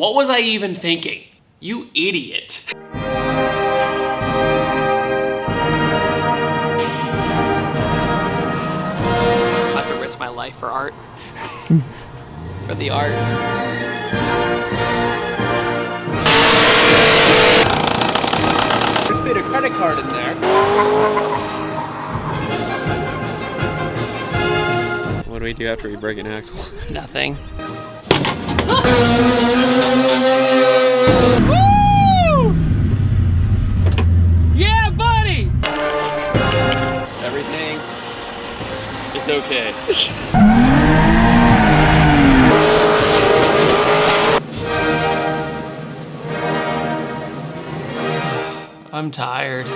What was I even thinking? You idiot. About to risk my life for art. For the art. Could fit a credit card in there. What do we do after we break an axle? Nothing. Woo! Yeah, buddy! Everything is okay. I'm tired.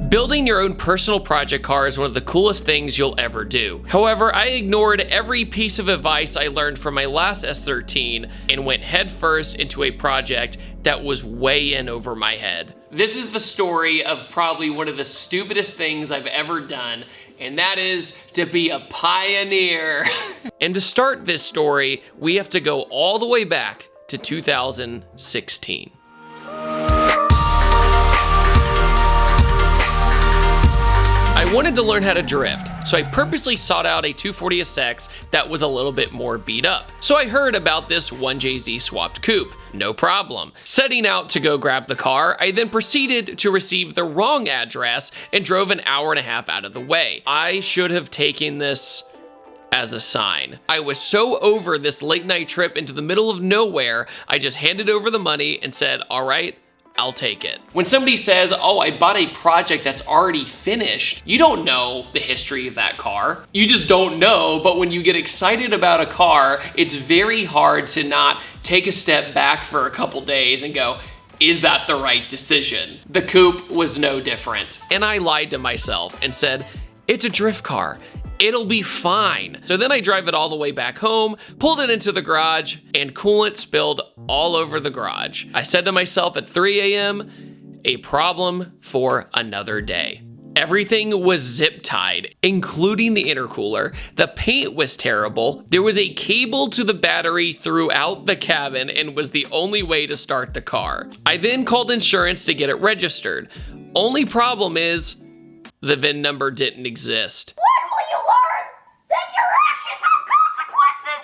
Building your own personal project car is one of the coolest things you'll ever do. However, I ignored every piece of advice I learned from my last S13 and went headfirst into a project that was way in over my head. This is the story of probably one of the stupidest things I've ever done, and that is to be a pioneer. And to start this story, we have to go all the way back to 2016. I wanted to learn how to drift, so I purposely sought out a 240SX that was a little bit more beat up. So I heard about this 1JZ swapped coupe. No problem. Setting out to go grab the car, I then proceeded to receive the wrong address and drove an hour and a half out of the way. I should have taken this as a sign. I was so over this late night trip into the middle of nowhere, I just handed over the money and said, all right, I'll take it. When somebody says, oh, I bought a project that's already finished, you don't know the history of that car. You just don't know, but when you get excited about a car, it's very hard to not take a step back for a couple days and go, is that the right decision? The coupe was no different. And I lied to myself and said, it's a drift car. It'll be fine. So then I drive it all the way back home, pulled it into the garage, and coolant spilled all over the garage. I said to myself at 3 a.m., a problem for another day. Everything was zip tied, including the intercooler. The paint was terrible. There was a cable to the battery throughout the cabin and was the only way to start the car. I then called insurance to get it registered. Only problem is, the VIN number didn't exist.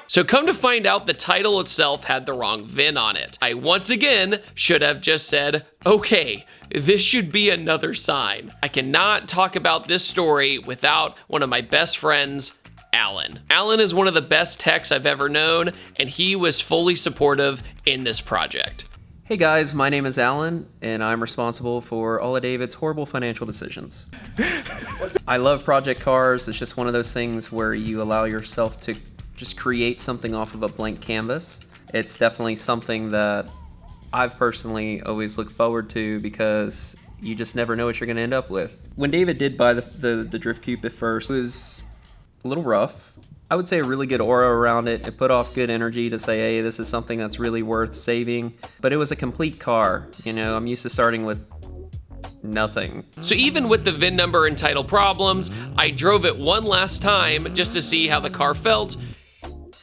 So come to find out, the title itself had the wrong VIN on it. I once again should have just said, okay, this should be another sign. I cannot talk about this story without one of my best friends, Alan. Alan is one of the best techs I've ever known, and he was fully supportive in this project. Hey guys, my name is Alan, and I'm responsible for all of David's horrible financial decisions. I love project cars. It's just one of those things where you allow yourself to just create something off of a blank canvas. It's definitely something that I've personally always looked forward to because you just never know what you're going to end up with. When David did buy the drift coupe at first, it was a little rough. I would say a really good aura around it. It put off good energy to say, hey, this is something that's really worth saving. But it was a complete car. You know, I'm used to starting with nothing. So even with the VIN number and title problems, I drove it one last time just to see how the car felt,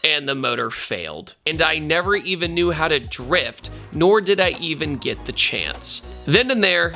and the motor failed. And I never even knew how to drift, nor did I even get the chance. Then and there,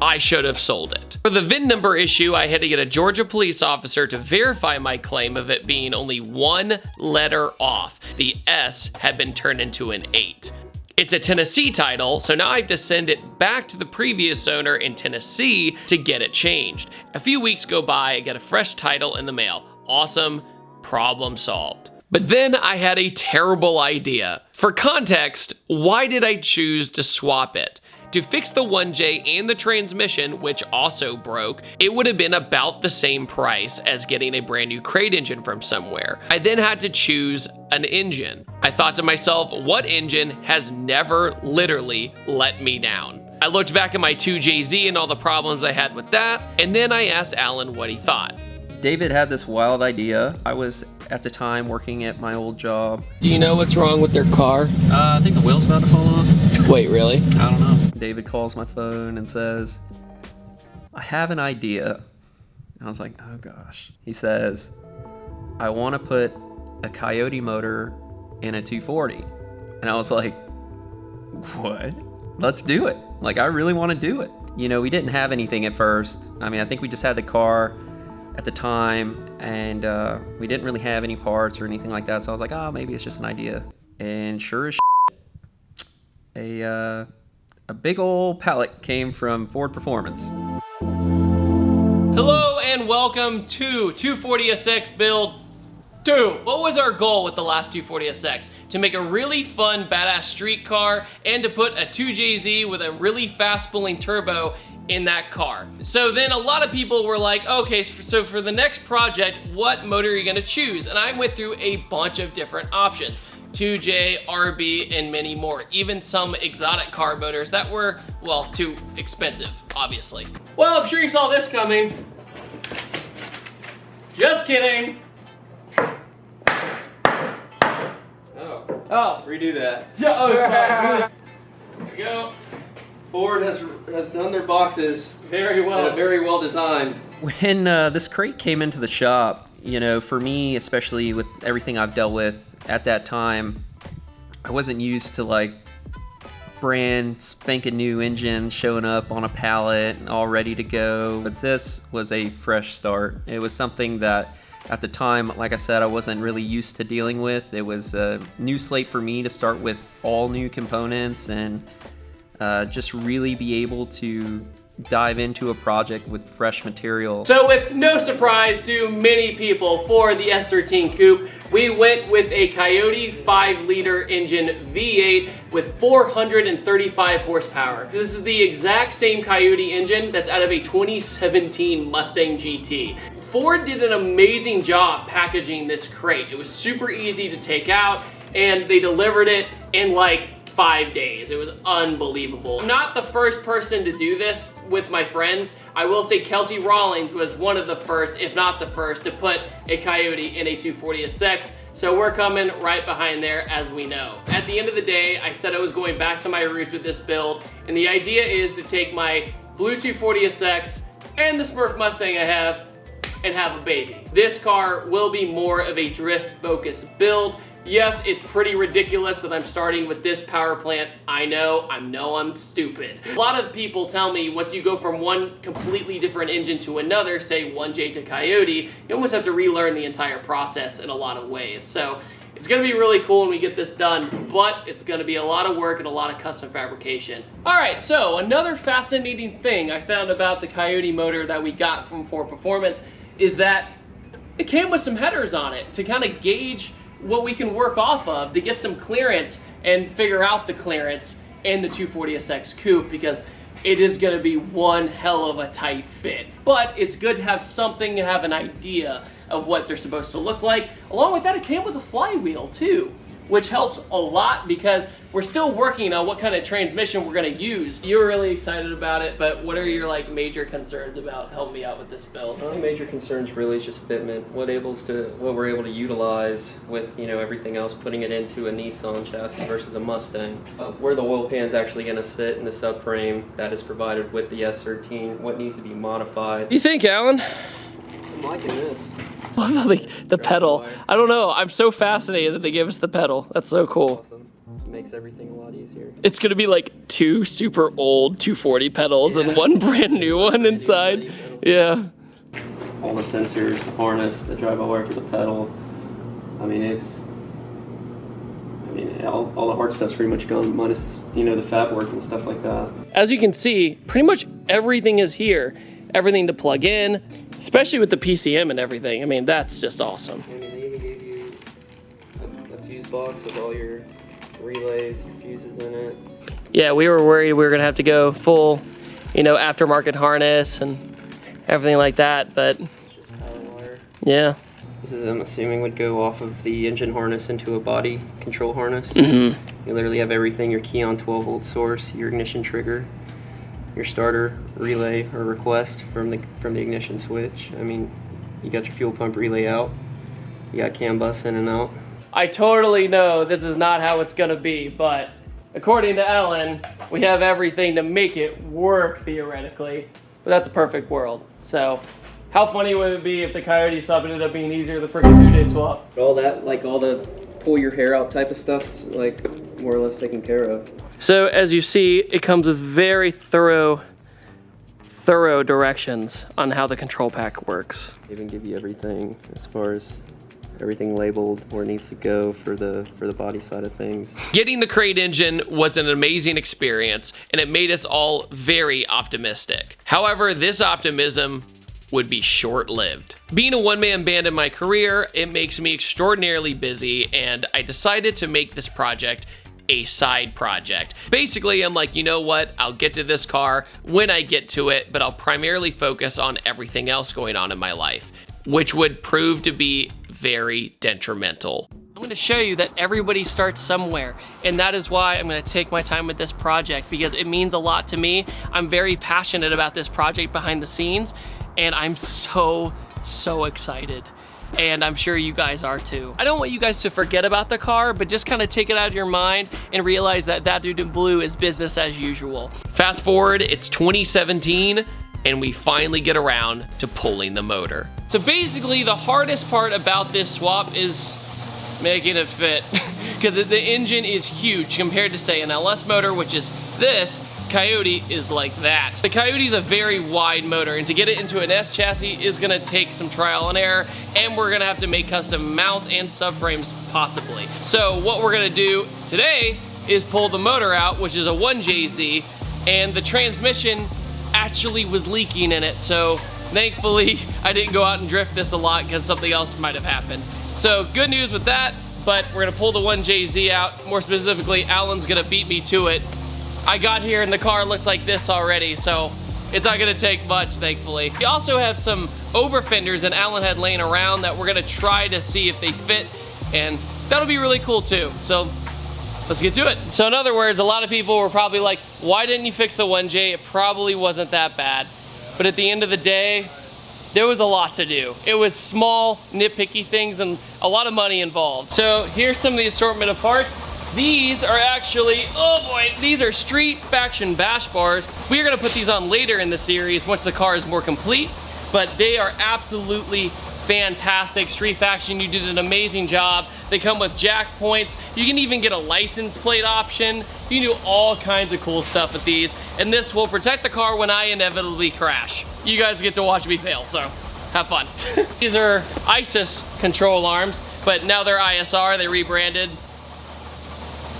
I should have sold it. For the VIN number issue, I had to get a Georgia police officer to verify my claim of it being only one letter off. The S had been turned into an 8. It's a Tennessee title, so now I have to send it back to the previous owner in Tennessee to get it changed. A few weeks go by, I get a fresh title in the mail. Awesome, problem solved. But then I had a terrible idea. For context, why did I choose to swap it? To fix the 1J and the transmission, which also broke, it would have been about the same price as getting a brand new crate engine from somewhere. I then had to choose an engine. I thought to myself, what engine has never literally let me down? I looked back at my 2JZ and all the problems I had with that, and then I asked Alan what he thought. David had this wild idea. I was at the time working at my old job. Do you know what's wrong with their car? I think the wheel's about to fall off. Wait, really? I don't know. David calls my phone and says, I have an idea. I was like, oh gosh. He says, I want to put a Coyote motor in a 240. And I was like, what? Let's do it. Like, I really want to do it. You know, we didn't have anything at first. I mean, I think we just had the car at the time, and we didn't really have any parts or anything like that. So I was like, oh, maybe it's just an idea. And sure as shit, a big old pallet came from Ford Performance. Hello and welcome to 240SX build 2. What was our goal with the last 240SX? To make a really fun, badass street car and to put a 2JZ with a really fast spooling turbo in that car. So then a lot of people were like, okay, so for the next project, what motor are you gonna choose? And I went through a bunch of different options. 2J, RB, and many more. Even some exotic car motors that were, well, too expensive, obviously. Well, I'm sure you saw this coming. Just kidding. Oh. Redo that. Oh, sorry. There we go. Ford has done their boxes Very well. very well designed. When this crate came into the shop, you know, for me, especially with everything I've dealt with at that time, I wasn't used to like brand spanking new engine showing up on a pallet and all ready to go. But this was a fresh start. It was something that at the time, like I said, I wasn't really used to dealing with. It was a new slate for me to start with all new components and just really be able to dive into a project with fresh material. So with no surprise to many people for the S13 Coupe, we went with a Coyote 5-liter engine V8 with 435 horsepower. This is the exact same Coyote engine that's out of a 2017 Mustang GT. Ford did an amazing job packaging this crate. It was super easy to take out and they delivered it in like 5 days. It was unbelievable. I'm not the first person to do this with my friends. I will say Kelsey Rawlings was one of the first, if not the first, to put a Coyote in a 240SX. So we're coming right behind there, as we know. At the end of the day, I said I was going back to my roots with this build, and the idea is to take my blue 240SX and the Smurf Mustang I have and have a baby. This car will be more of a drift-focused build. Yes, it's pretty ridiculous that I'm starting with this power plant. I know I'm stupid. A lot of people tell me once you go from one completely different engine to another, say 1J to Coyote, you almost have to relearn the entire process in a lot of ways. So it's gonna be really cool when we get this done, but it's gonna be a lot of work and a lot of custom fabrication. All right, so another fascinating thing I found about the Coyote motor that we got from Ford Performance is that it came with some headers on it to kind of gauge what we can work off of to get some clearance and figure out the clearance in the 240SX Coupe, because it is going to be one hell of a tight fit. But it's good to have something, to have an idea of what they're supposed to look like. Along with that, it came with a flywheel too, which helps a lot because we're still working on what kind of transmission we're going to use. You're really excited about it, but what are your like major concerns about helping me out with this build? The only major concerns really is just fitment. What we're able to utilize with, you know, everything else, putting it into a Nissan chassis versus a Mustang. Where the oil pan's actually going to sit in the subframe that is provided with the S13, what needs to be modified. You think, Alan? I'm liking this. the pedal. I don't know. I'm so fascinated that they gave us the pedal. That's so cool. Awesome. It makes everything a lot easier. It's gonna be like 2 super old 240 pedals and one brand new one inside. Yeah. All the sensors, the harness, the drive-by wire for the pedal. I mean, all the hard stuff's pretty much gone, minus, you know, the fab work and stuff like that. As you can see, pretty much everything is here. Everything to plug in, especially with the PCM and everything. I mean, that's just awesome. I mean, they even gave you a fuse box with all your relays, your fuses in it. Yeah, we were worried we were gonna have to go full, you know, aftermarket harness and everything like that, but It's just power wire. Yeah. This is, I'm assuming, would go off of the engine harness into a body control harness. Mm-hmm. You literally have everything, your key on 12-volt source, your ignition trigger, your starter relay or request from the ignition switch. I mean, you got your fuel pump relay out. You got CAN bus in and out. I totally know this is not how it's gonna be, but according to Ellen, we have everything to make it work theoretically. But that's a perfect world. So How funny would it be if the Coyote swap ended up being easier the freaking 2-day swap? All that, like all the pull your hair out type of stuff's like more or less taken care of. So as you see, it comes with very thorough directions on how the control pack works. Even give you everything as far as everything labeled where it needs to go for the body side of things. Getting the crate engine was an amazing experience, and it made us all very optimistic. However, this optimism would be short-lived. Being a one-man band in my career, it makes me extraordinarily busy, and I decided to make this project a side project. Basically, I'm like, you know what? I'll get to this car when I get to it, but I'll primarily focus on everything else going on in my life, which would prove to be very detrimental. I'm going to show you that everybody starts somewhere, and that is why I'm going to take my time with this project, because it means a lot to me. I'm very passionate about this project behind the scenes, and I'm so excited. And I'm sure you guys are too. I don't want you guys to forget about the car, but just kind of take it out of your mind and realize that ThatDudeinBlue is business as usual. Fast forward, it's 2017, and we finally get around to pulling the motor. So basically, the hardest part about this swap is making it fit, because the engine is huge compared to, say, an LS motor, which is this. Coyote is like that. The Coyote is a very wide motor, and to get it into an S chassis is gonna take some trial and error, and we're gonna have to make custom mounts and subframes possibly. So what we're gonna do today is pull the motor out, which is a 1JZ, and the transmission actually was leaking in it, so thankfully I didn't go out and drift this a lot because something else might have happened. So good news with that, but we're gonna pull the 1JZ out. More specifically, Alan's gonna beat me to it. I got here and the car looked like this already, so it's not gonna take much, thankfully. We also have some over fenders that Alan had laying around that we're gonna try to see if they fit, and that'll be really cool too. So let's get to it. So in other words, a lot of people were probably like, why didn't you fix the 1J? It probably wasn't that bad. But at the end of the day, there was a lot to do. It was small, nitpicky things and a lot of money involved. So here's some of the assortment of parts. These are actually, oh boy, these are Street Faction bash bars. We are gonna put these on later in the series once the car is more complete, but they are absolutely fantastic. Street Faction, you did an amazing job. They come with jack points. You can even get a license plate option. You can do all kinds of cool stuff with these, and this will protect the car when I inevitably crash. You guys get to watch me fail, so have fun. These are ISIS control arms, but now they're ISR, they rebranded.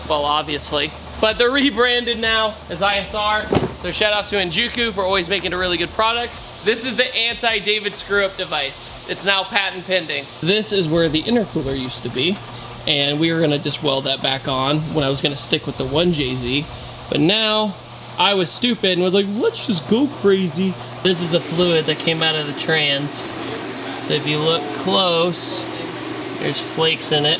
Well, obviously, but they're rebranded now as ISR. So shout out to Njuku for always making a really good product. This is the anti-David screw-up device. It's now patent pending. This is where the intercooler used to be, and we were gonna just weld that back on when I was gonna stick with the 1JZ. But now, I was stupid and was like, let's just go crazy. This is the fluid that came out of the trans. So if you look close, there's flakes in it.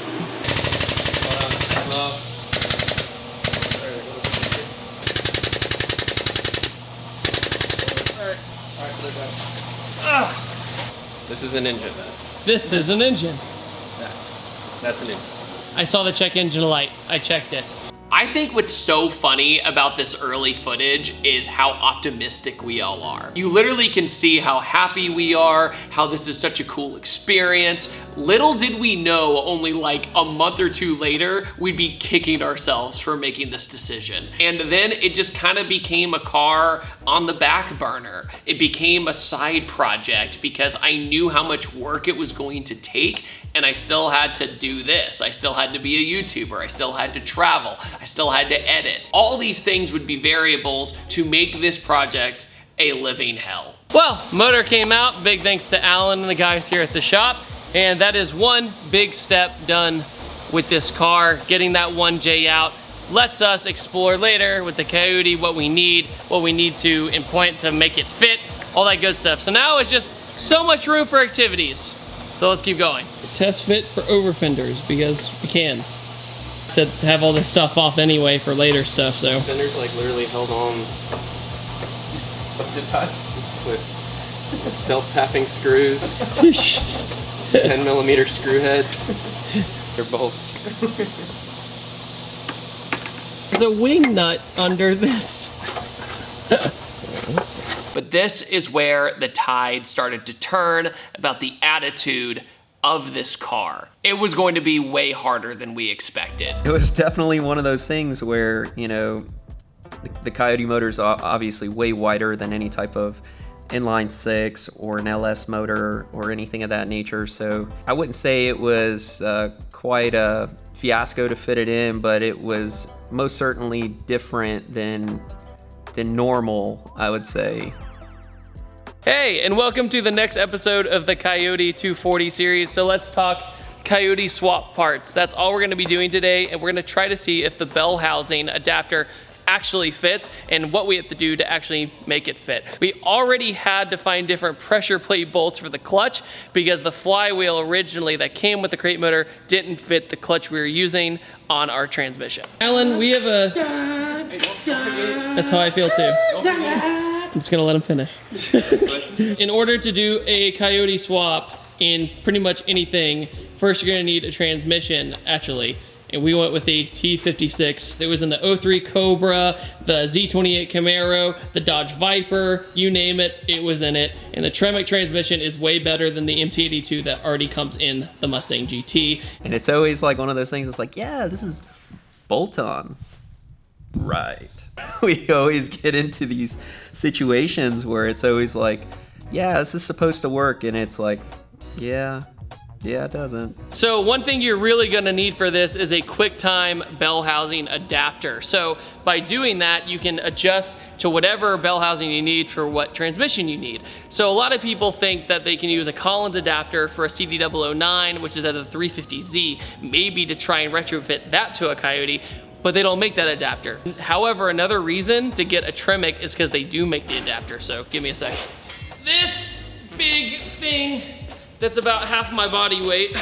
This is an engine. This is an engine. That's an engine. I saw the check engine light. I checked it. I think what's so funny about this early footage is how optimistic we all are. You literally can see how happy we are, how this is such a cool experience. Little did we know, only like a month or two later, we'd be kicking ourselves for making this decision. And then it just kind of became a car on the back burner. It became a side project because I knew how much work it was going to take, and I still had to do this. I still had to be a YouTuber. I still had to travel. I still had to edit. All these things would be variables to make this project a living hell. Well, motor came out. Big thanks to Alan and the guys here at the shop. And that is one big step done with this car. Getting that 1J out lets us explore later with the Coyote what we need to implant to make it fit, all that good stuff. So now it's just so much room for activities. So let's keep going. Test fit for over fenders because we can. To have all this stuff off anyway for later stuff though. Fenders like literally held on with self-tapping screws, 10mm screw heads. They're bolts. There's a wing nut under this. But this is where the tide started to turn about the attitude of this car. It was going to be way harder than we expected. It was definitely one of those things where, you know, the Coyote motor is obviously way wider than any type of inline six or an LS motor or anything of that nature. So I wouldn't say it was quite a fiasco to fit it in, but it was most certainly different than normal, I would say. Hey, and welcome to the next episode of the Coyote 240 series. So let's talk Coyote swap parts. That's all we're gonna be doing today, and we're gonna try to see if the bell housing adapter actually fits and what we have to do to actually make it fit. We already had to find different pressure plate bolts for the clutch because the flywheel originally that came with the crate motor didn't fit the clutch we were using on our transmission. Alan, we have a... That's how I feel too. I'm just gonna let him finish. In order to do a Coyote swap in pretty much anything, first you're gonna need a transmission, actually. And we went with the T56. It was in the 03 Cobra, the Z28 Camaro, the Dodge Viper, you name it, it was in it. And the Tremec transmission is way better than the MT82 that already comes in the Mustang GT. And it's always like one of those things, it's like, yeah, this is bolt-on. Right. We always get into these situations where it's always like, yeah, this is supposed to work, and it's like, yeah, it doesn't. So one thing you're really gonna need for this is a QuickTime bell housing adapter. So by doing that, you can adjust to whatever bell housing you need for what transmission you need. So a lot of people think that they can use a Collins adapter for a CD009, which is at a 350Z, maybe to try and retrofit that to a Coyote, but they don't make that adapter. However, another reason to get a Tremec is because they do make the adapter. So give me a second. This big thing that's about half my body weight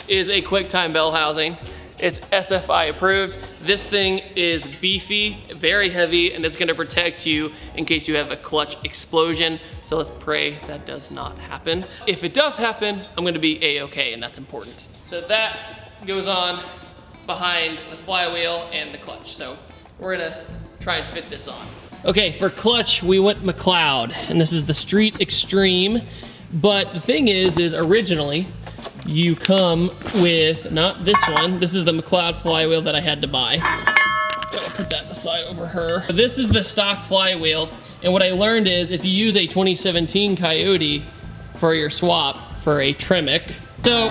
is a QuickTime bell housing. It's SFI approved. This thing is beefy, very heavy, and it's gonna protect you in case you have a clutch explosion. So let's pray that does not happen. If it does happen, I'm gonna be A-okay, and that's important. So that goes on behind the flywheel and the clutch. So we're gonna try and fit this on. Okay, for clutch, we went McLeod, and this is the Street Extreme. But the thing is originally, you come with, not this one, this is the McLeod flywheel that I had to buy. I'll put that aside over her. This is the stock flywheel, and what I learned is if you use a 2017 Coyote for your swap for a Tremec, so,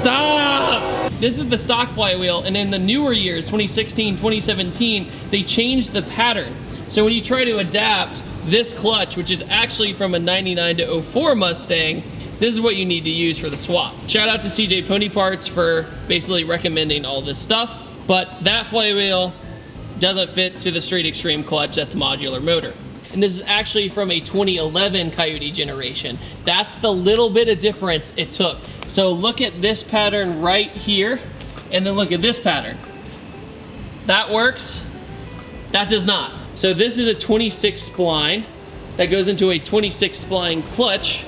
stop! This is the stock flywheel, and in the newer years, 2016, 2017, they changed the pattern. So when you try to adapt this clutch, which is actually from a 99 to 04 Mustang, this is what you need to use for the swap. Shout out to CJ Pony Parts for basically recommending all this stuff, but that flywheel doesn't fit to the Street Extreme clutch, that's a modular motor. And this is actually from a 2011 Coyote generation. That's the little bit of difference it took. So look at this pattern right here, and then look at this pattern. That works, that does not. So this is a 26 spline that goes into a 26 spline clutch.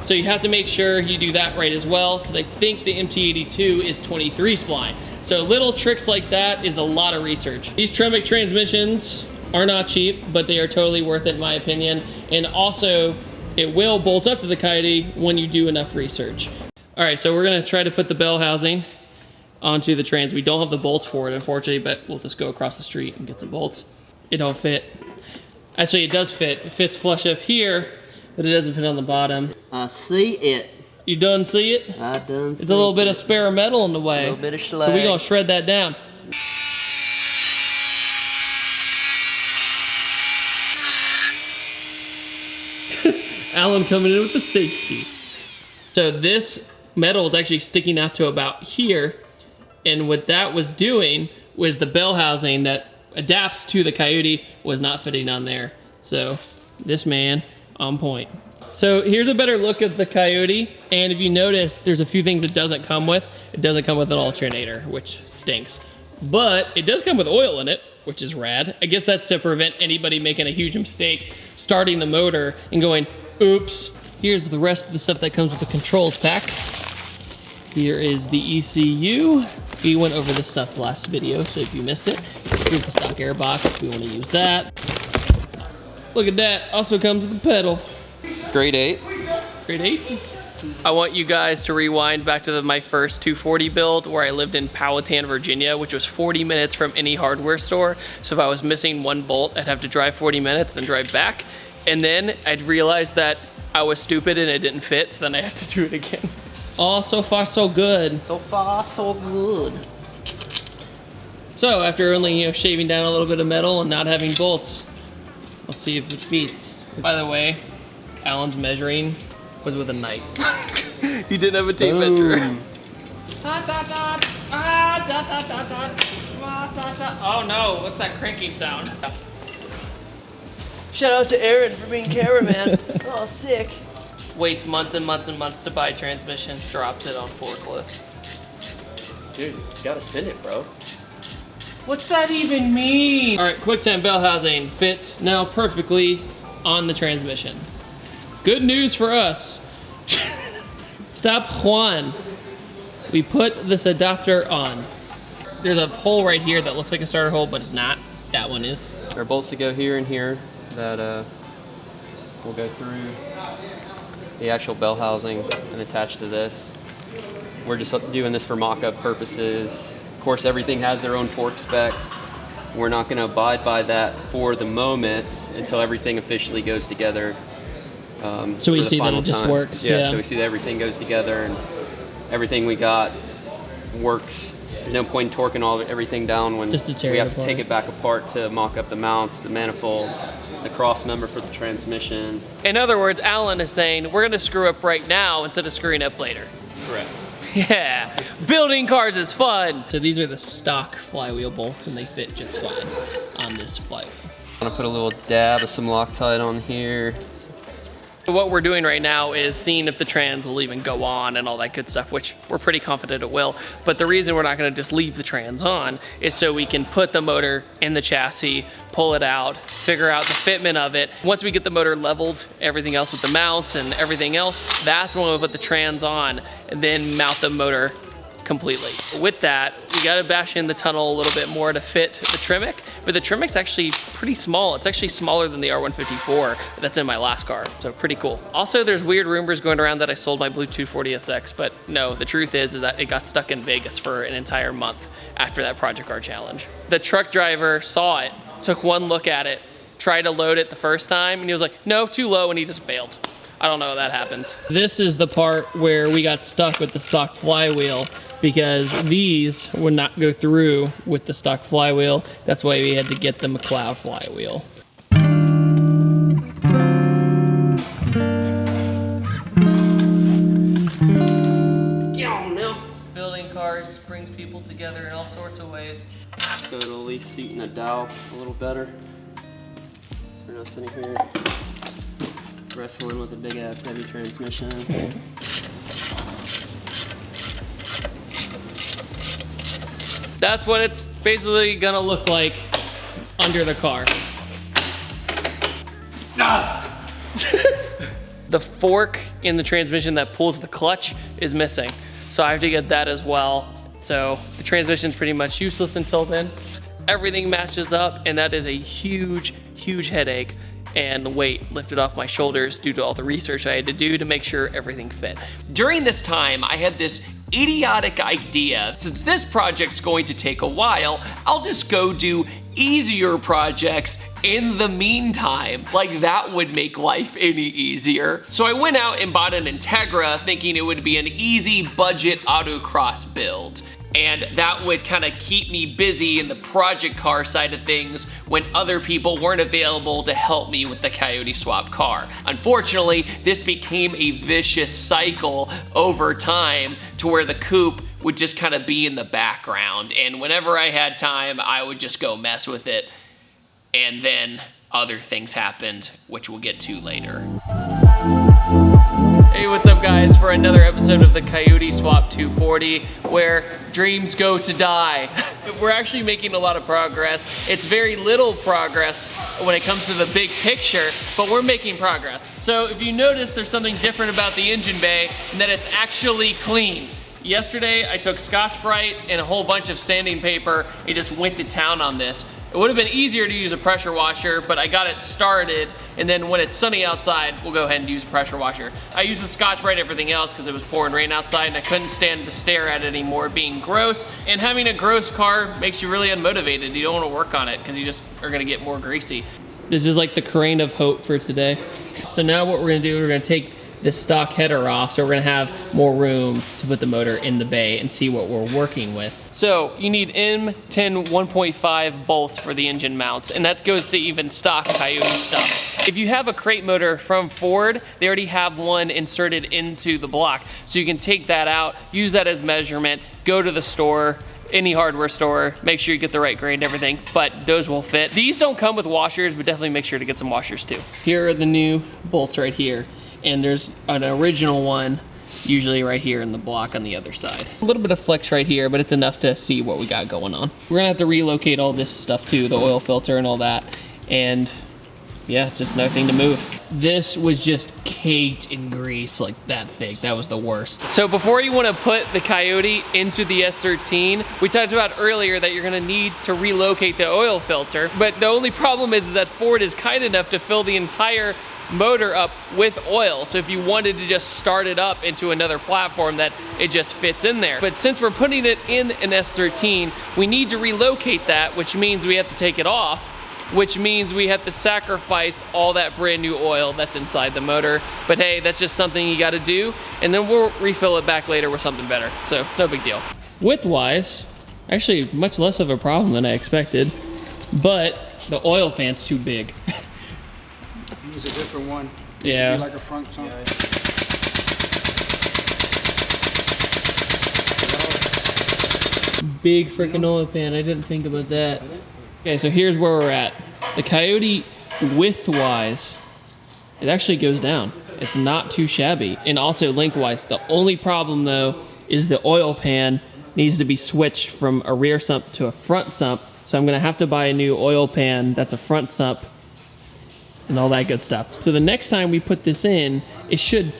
So you have to make sure you do that right as well, because I think the MT82 is 23 spline. So little tricks like that is a lot of research. These Tremec transmissions are not cheap, but they are totally worth it in my opinion. And also, it will bolt up to the Coyote when you do enough research. All right, so we're gonna try to put the bell housing onto the trans. We don't have the bolts for it, unfortunately, but we'll just go across the street and get some bolts. It don't fit. Actually, it does fit. It fits flush up here, but it doesn't fit on the bottom. I see it. You done see it? I done see it. It's a little bit of spare metal in the way. A little bit of slag. So we're gonna shred that down. Alan coming in with the safety. So this metal is actually sticking out to about here, and what that was doing was the bell housing that adapts to the Coyote was not fitting on there. So this man on point. So here's a better look at the Coyote, and if you notice, there's a few things it doesn't come with. It doesn't come with an alternator, which stinks. But it does come with oil in it, which is rad. I guess that's to prevent anybody making a huge mistake starting the motor and going, oops. Here's the rest of the stuff that comes with the controls pack. Here is the ECU. We went over this stuff last video, so if you missed it, here's the stock air box if we want to use that. Look at that. Also comes with a pedal. Grade 8. Grade 8. I want you guys to rewind back to my first 240 build where I lived in Powhatan, Virginia, which was 40 minutes from any hardware store. So if I was missing one bolt, I'd have to drive 40 minutes, then drive back. And then I'd realize that I was stupid and it didn't fit, so then I have to do it again. Oh, so far so good. So far, so good. So after only shaving down a little bit of metal and not having bolts, let's see if it fits. By the way, Alan's measuring was with a knife. He didn't have a tape measure. Oh no, what's that cranking sound? Shout out to Aaron for being cameraman. Oh, sick. Waits months and months and months to buy transmission, drops it on forklift. Dude, you gotta send it, bro. What's that even mean? All right, quick time bell housing fits now perfectly on the transmission. Good news for us. Stop Juan. We put this adapter on. There's a hole right here that looks like a starter hole, but it's not. That one is. There are bolts to go here and here that will go through the actual bell housing and attach to this. We're just doing this for mock-up purposes. Of course, everything has their own torque spec. We're not going to abide by that for the moment until everything officially goes together. So we for the see that final it just time. works. Yeah, so we see that everything goes together and everything we got works. There's no point in torquing everything down when Just to tear we it have to take it back apart to mock up the mounts, the manifold, the cross member for the transmission. In other words, Alan is saying we're gonna screw up right now instead of screwing up later. Correct. Yeah, building cars is fun. So these are the stock flywheel bolts and they fit just fine on this flywheel. I'm gonna put a little dab of some Loctite on here. What we're doing right now is seeing if the trans will even go on and all that good stuff, which we're pretty confident it will. But the reason we're not gonna just leave the trans on is so we can put the motor in the chassis, pull it out, figure out the fitment of it. Once we get the motor leveled, everything else with the mounts and everything else, that's when we'll put the trans on and then mount the motor completely. With that, we gotta bash in the tunnel a little bit more to fit the Tremec, but the Tremec's actually pretty small. It's actually smaller than the R154 that's in my last car, so pretty cool. Also, there's weird rumors going around that I sold my blue 240SX, but no, the truth is that it got stuck in Vegas for an entire month after that Project Car challenge. The truck driver saw it, took one look at it, tried to load it the first time, and he was like, no, too low, and he just bailed. I don't know how that happens. This is the part where we got stuck with the stock flywheel because these would not go through with the stock flywheel. That's why we had to get the McLeod flywheel. Get on now. Building cars brings people together in all sorts of ways. So it'll at least seat in the dowel a little better. So we're not sitting here wrestling with a big ass heavy transmission. That's what it's basically gonna look like under the car. The fork in the transmission that pulls the clutch is missing, so I have to get that as well. So the transmission's pretty much useless until then. Everything matches up, and that is a huge, huge headache and weight lifted off my shoulders due to all the research I had to do to make sure everything fit. During this time, I had this idiotic idea. Since this project's going to take a while, I'll just go do easier projects in the meantime. Like that would make life any easier. So I went out and bought an Integra thinking it would be an easy budget autocross build. And that would kind of keep me busy in the project car side of things when other people weren't available to help me with the Coyote swap car. Unfortunately, this became a vicious cycle over time to where the coupe would just kind of be in the background. And whenever I had time, I would just go mess with it. And then other things happened, which we'll get to later. Hey, what's up guys, for another episode of the Coyote Swap 240, where dreams go to die. We're actually making a lot of progress. It's very little progress when it comes to the big picture, but we're making progress. So if you notice, there's something different about the engine bay, and that it's actually clean. Yesterday, I took Scotch-Brite and a whole bunch of sanding paper and just went to town on this. It would have been easier to use a pressure washer, but I got it started, and then when it's sunny outside, we'll go ahead and use a pressure washer. I used the Scotch-Brite and everything else because it was pouring rain outside and I couldn't stand to stare at it anymore being gross. And having a gross car makes you really unmotivated. You don't want to work on it because you just are gonna get more greasy. This is like the crane of hope for today. So now what we're gonna do, we're gonna take the stock header off, so we're gonna have more room to put the motor in the bay and see what we're working with. So you need M10 1.5 bolts for the engine mounts, and that goes to even stock Coyote stuff. If you have a crate motor from Ford, they already have one inserted into the block. So you can take that out, use that as measurement, go to the store, any hardware store, make sure you get the right grade and everything, but those will fit. These don't come with washers, but definitely make sure to get some washers too. Here are the new bolts right here. And there's an original one usually right here in the block on the other side. A little bit of flex right here, but it's enough to see what we got going on. We're gonna have to relocate all this stuff too, the oil filter and all that. And yeah, it's just another thing to move. This was just caked in grease like that thick. That was the worst. So before you wanna put the Coyote into the S13, we talked about earlier that you're gonna need to relocate the oil filter. But the only problem is that Ford is kind enough to fill the entire motor up with oil. So if you wanted to just start it up into another platform, that it just fits in there. But since we're putting it in an S13, we need to relocate that, which means we have to take it off, which means we have to sacrifice all that brand new oil that's inside the motor. But hey, that's just something you gotta do, and then we'll refill it back later with something better. So no big deal. Width-wise, actually much less of a problem than I expected, but the oil pan's too big. Use a different one. Yeah. Be like a front sump. Big freaking oil pan. I didn't think about that. Okay, so here's where we're at. The Coyote width-wise, it actually goes down. It's not too shabby. And also lengthwise. The only problem though is the oil pan needs to be switched from a rear sump to a front sump. So I'm gonna have to buy a new oil pan that's a front sump and all that good stuff. So the next time we put this in, it should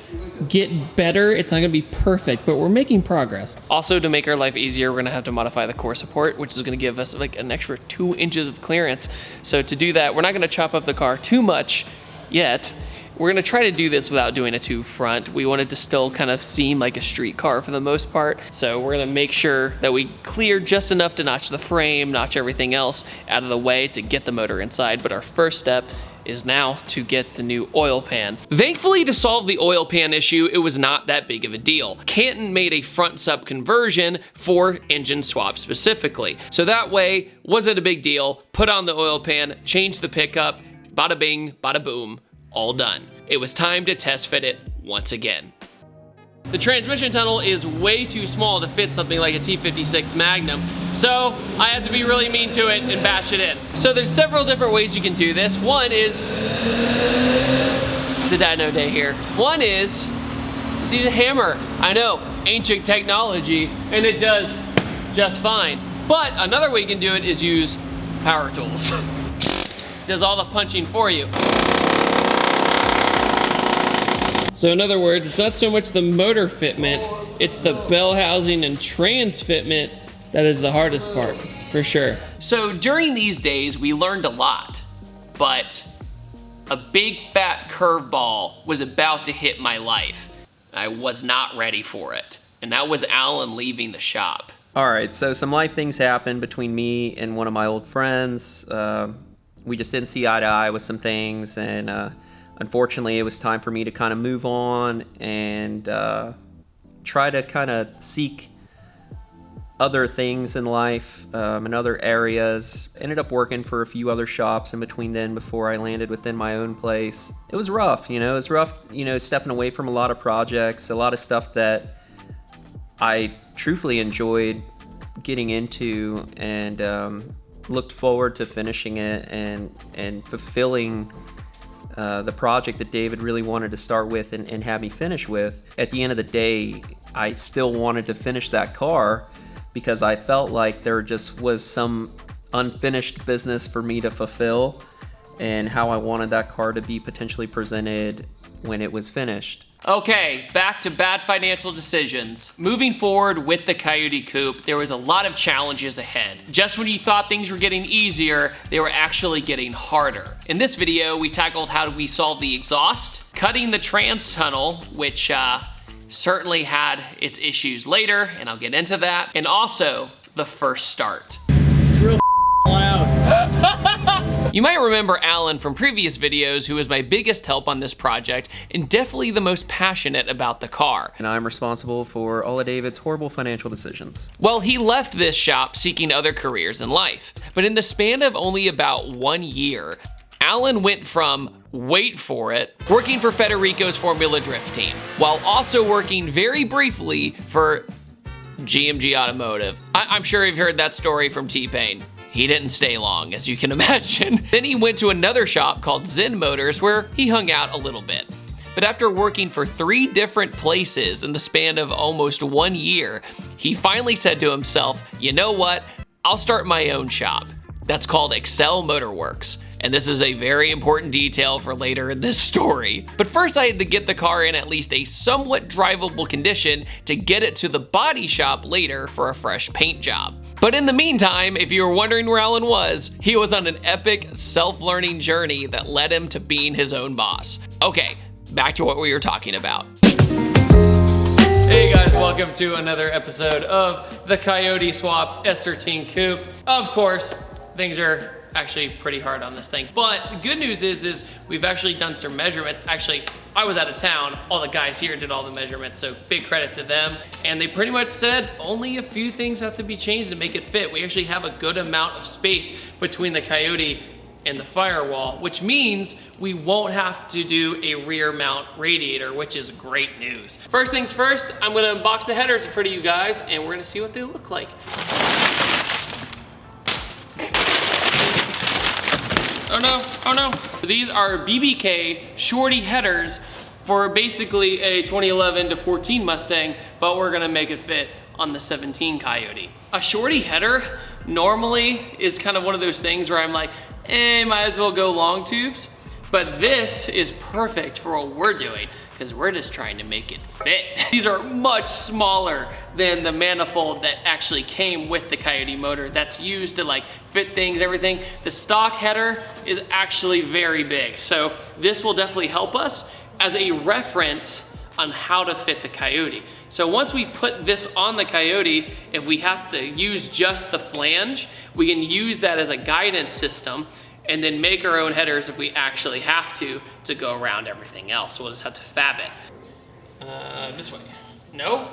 get better. It's not gonna be perfect, but we're making progress. Also, to make our life easier, we're gonna have to modify the core support, which is gonna give us like an extra 2 inches of clearance. So to do that, we're not gonna chop up the car too much yet. We're gonna try to do this without doing a tube front. We want it to still kind of seem like a street car for the most part. So we're gonna make sure that we clear just enough to notch the frame, notch everything else out of the way to get the motor inside. But our first step is now to get the new oil pan. Thankfully, to solve the oil pan issue, it was not that big of a deal. Canton made a front sub conversion for engine swap specifically. So that way, wasn't a big deal. Put on the oil pan, change the pickup, bada bing, bada boom, all done. It was time to test fit it once again. The transmission tunnel is way too small to fit something like a T56 Magnum, so I had to be really mean to it and bash it in. So there's several different ways you can do this. One is, it's a dyno day here. One is, just use a hammer. I know, ancient technology, and it does just fine. But another way you can do it is use power tools. Does all the punching for you. So in other words, it's not so much the motor fitment, it's the bell housing and trans fitment that is the hardest part, for sure. So during these days, we learned a lot, but a big fat curveball was about to hit my life. I was not ready for it, and that was Alan leaving the shop. All right, so some life things happened between me and one of my old friends. We just didn't see eye to eye with some things, and unfortunately, it was time for me to kind of move on and try to kind of seek other things in life, in other areas. Ended up working for a few other shops in between then before I landed within my own place. It was rough, you know, it was rough, you know, stepping away from a lot of projects, a lot of stuff that I truthfully enjoyed getting into and looked forward to finishing it and fulfilling the project that David really wanted to start with and have me finish with. At the end of the day, I still wanted to finish that car because I felt like there just was some unfinished business for me to fulfill and how I wanted that car to be potentially presented when it was finished. Okay, back to bad financial decisions. Moving forward with the Coyote Coupe, there was a lot of challenges ahead. Just when you thought things were getting easier, they were actually getting harder. In this video, we tackled how we solve the exhaust, cutting the trans tunnel, which certainly had its issues later, and I'll get into that, and also the first start. You might remember Alan from previous videos, who was my biggest help on this project and definitely the most passionate about the car. And I'm responsible for all of David's horrible financial decisions. Well, he left this shop seeking other careers in life. But in the span of only about 1 year, Alan went from, wait for it, working for Federico's Formula Drift team, while also working very briefly for GMG Automotive. I'm sure you've heard that story from T-Pain. He didn't stay long, as you can imagine. Then he went to another shop called Zen Motors, where he hung out a little bit. But after working for 3 different places in the span of almost 1 year, he finally said to himself, you know what, I'll start my own shop. That's called Excel Motor Works. And this is a very important detail for later in this story. But first I had to get the car in at least a somewhat drivable condition to get it to the body shop later for a fresh paint job. But in the meantime, if you were wondering where Alan was, he was on an epic self-learning journey that led him to being his own boss. Okay, back to what we were talking about. Hey guys, welcome to another episode of the Coyote Swap S13 Coupe. Of course, things are actually pretty hard on this thing. But the good news is we've actually done some measurements. Actually, I was out of town. All the guys here did all the measurements, so big credit to them. And they pretty much said only a few things have to be changed to make it fit. We actually have a good amount of space between the Coyote and the firewall, which means we won't have to do a rear mount radiator, which is great news. First things first, I'm gonna unbox the headers in front of you guys, and we're gonna see what they look like. Oh no, oh no. These are BBK shorty headers for basically a 2011 to 14 Mustang, but we're gonna make it fit on the 17 Coyote. A shorty header normally is kind of one of those things where I'm like, might as well go long tubes. But this is perfect for what we're doing, because we're just trying to make it fit. These are much smaller than the manifold that actually came with the Coyote motor that's used to like fit things, everything. The stock header is actually very big. So this will definitely help us as a reference on how to fit the Coyote. So once we put this on the Coyote, if we have to use just the flange, we can use that as a guidance system and then make our own headers if we actually have to go around everything else. We'll just have to fab it. This way. No,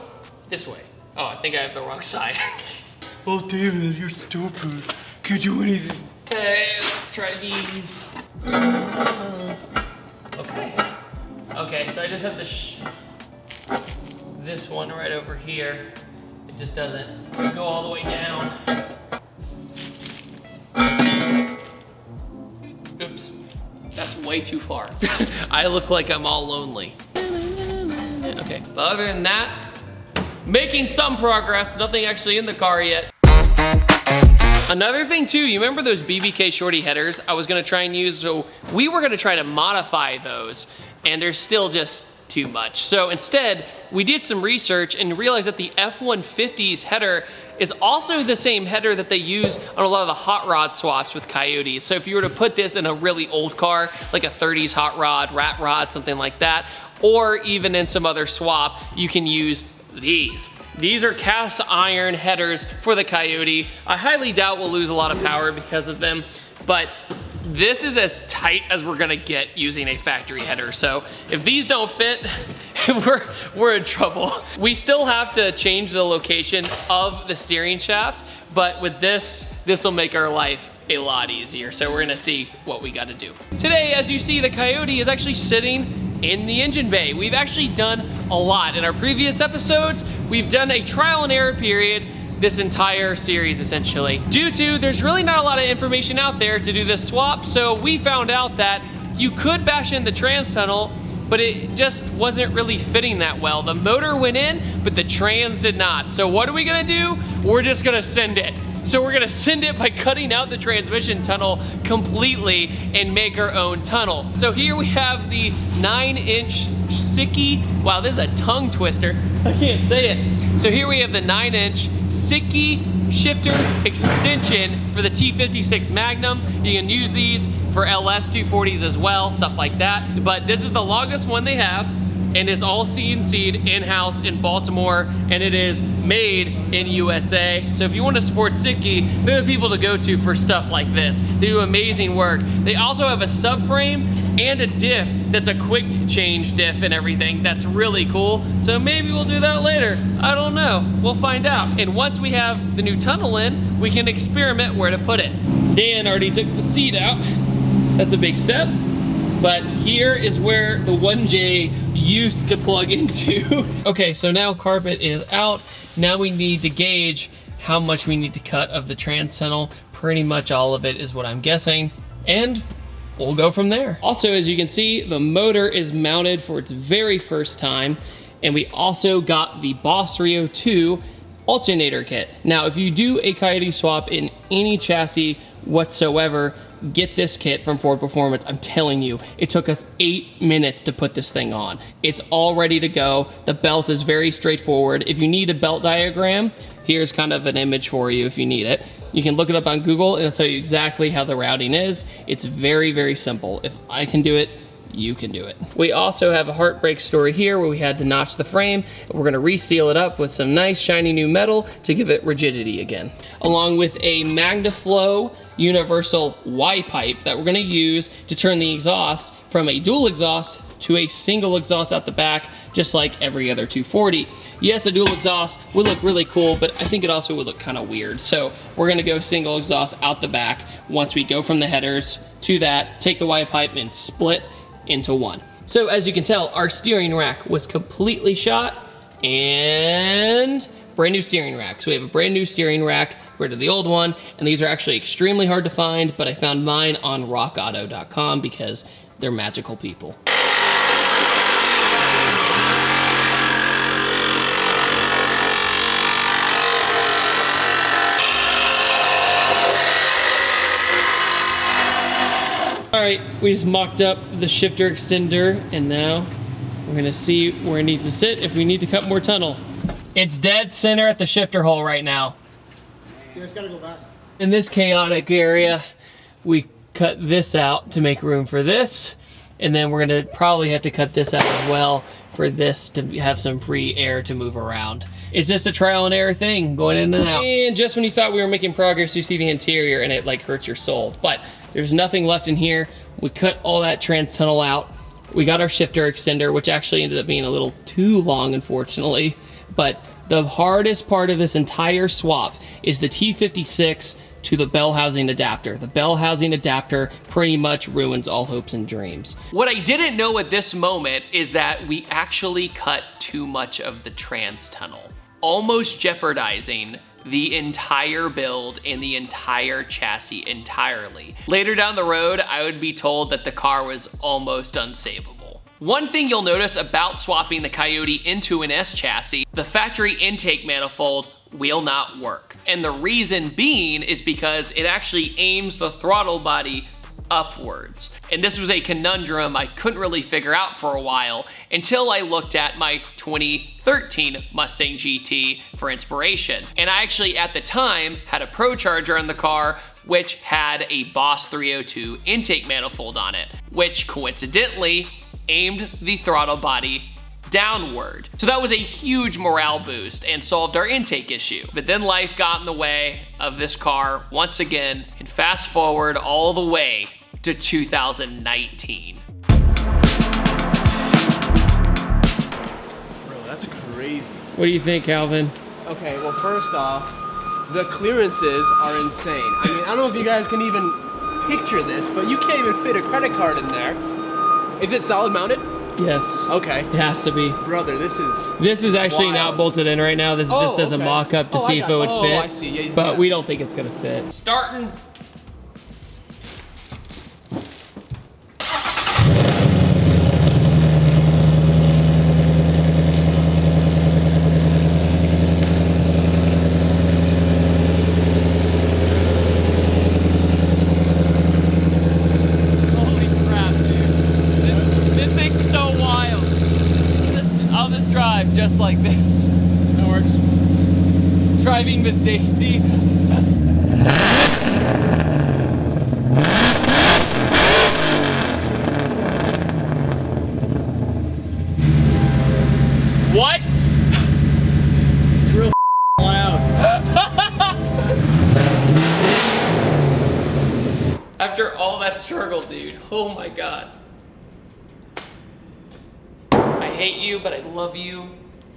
this way. Oh, I think I have the wrong side. Oh, David, you're stupid. Can't do anything. Okay, let's try these. Okay. Okay, so I just have to this one right over here. It just doesn't go all the way down. Oops, that's way too far. I look like I'm all lonely. Okay, but other than that, making some progress, nothing actually in the car yet. Another thing too, you remember those BBK shorty headers I was gonna try and use? So we were gonna try to modify those, and they're still just too much. So instead, we did some research and realized that the F-150's header is also the same header that they use on a lot of the hot rod swaps with Coyotes. So if you were to put this in a really old car, like a 30s hot rod, rat rod, something like that, or even in some other swap, you can use these. These are cast iron headers for the Coyote. I highly doubt we'll lose a lot of power because of them, but this is as tight as we're gonna get using a factory header. So if these don't fit, we're in trouble. We still have to change the location of the steering shaft, but with this will make our life a lot easier. So we're gonna see what we gotta do. Today, as you see, the Coyote is actually sitting in the engine bay. We've actually done a lot. In our previous episodes, we've done a trial and error period this entire series essentially. Due to there's really not a lot of information out there to do this swap, so we found out that you could bash in the trans tunnel, but it just wasn't really fitting that well. The motor went in, but the trans did not. So what are we gonna do? We're just gonna send it. So we're gonna send it by cutting out the transmission tunnel completely and make our own tunnel. So here we have the 9-inch Sicky, wow, this is a tongue twister. I can't say it. So here we have the 9-inch Sicky shifter extension for the T56 Magnum. You can use these for LS 240s as well, stuff like that. But this is the longest one they have, and it's all CNC'd in-house in Baltimore, and it is made in USA. So if you want to support Sicky, they're the people to go to for stuff like this. They do amazing work. They also have a subframe and a diff that's a quick change diff and everything. That's really cool. So maybe we'll do that later. I don't know. We'll find out. And once we have the new tunnel in, we can experiment where to put it. Dan already took the seat out. That's a big step. But here is where the 1J used to plug into. Okay, so now carpet is out. Now we need to gauge how much we need to cut of the trans tunnel. Pretty much all of it is what I'm guessing. And we'll go from there. Also, as you can see, the motor is mounted for its very first time. And we also got the Boss 302 alternator kit. Now, if you do a Coyote swap in any chassis whatsoever, get this kit from Ford Performance. I'm telling you, it took us 8 minutes to put this thing on. It's all ready to go. The belt is very straightforward. If you need a belt diagram, here's kind of an image for you if you need it. You can look it up on Google and it'll tell you exactly how the routing is. It's very, very simple. If I can do it, you can do it. We also have a heartbreak story here where we had to notch the frame. We're gonna reseal it up with some nice shiny new metal to give it rigidity again. Along with a MagnaFlow universal Y pipe that we're gonna use to turn the exhaust from a dual exhaust to a single exhaust out the back, just like every other 240. Yes, a dual exhaust would look really cool, but I think it also would look kind of weird. So we're gonna go single exhaust out the back once we go from the headers to that, take the Y pipe and split into one. So as you can tell, our steering rack was completely shot and brand new steering rack. So we have a brand new steering rack, rid of the old one, and these are actually extremely hard to find, but I found mine on rockauto.com because they're magical people. All right, we just mocked up the shifter extender, and now we're gonna see where it needs to sit if we need to cut more tunnel. It's dead center at the shifter hole right now. You guys gotta go back. In this chaotic area, we cut this out to make room for this, and then we're gonna probably have to cut this out as well for this to have some free air to move around. It's just a trial and error thing, going in and out. And just when you thought we were making progress, you see the interior and it like hurts your soul. But there's nothing left in here. We cut all that trans tunnel out. We got our shifter extender, which actually ended up being a little too long, unfortunately. But the hardest part of this entire swap is the T56 to the bell housing adapter. The bell housing adapter pretty much ruins all hopes and dreams. What I didn't know at this moment is that we actually cut too much of the trans tunnel, almost jeopardizing the entire build and the entire chassis entirely. Later down the road, I would be told that the car was almost unsavable. One thing you'll notice about swapping the Coyote into an S chassis, the factory intake manifold will not work. And the reason being is because it actually aims the throttle body upwards. And this was a conundrum I couldn't really figure out for a while until I looked at my 2013 Mustang GT for inspiration. And I actually at the time had a Pro Charger in the car which had a Boss 302 intake manifold on it, which coincidentally aimed the throttle body downward. So that was a huge morale boost and solved our intake issue. But then life got in the way of this car once again, and fast forward all the way to 2019. Bro, that's crazy. What do you think, Calvin? Okay, well, first off, the clearances are insane. I mean, I don't know if you guys can even picture this, but you can't even fit a credit card in there. Is it solid mounted? Yes. Okay. It has to be. Brother, this is actually wild. not bolted in right now. This is just as a okay. mock-up to see if it would fit. I see. Yeah, but yeah. we don't think it's gonna fit. Starting. Holy crap, dude. This thing's so wild. drive just like this. That works. Driving Miss Daisy. What? Real loud. After all that struggle, dude. Oh my God. I hate you, but I love you.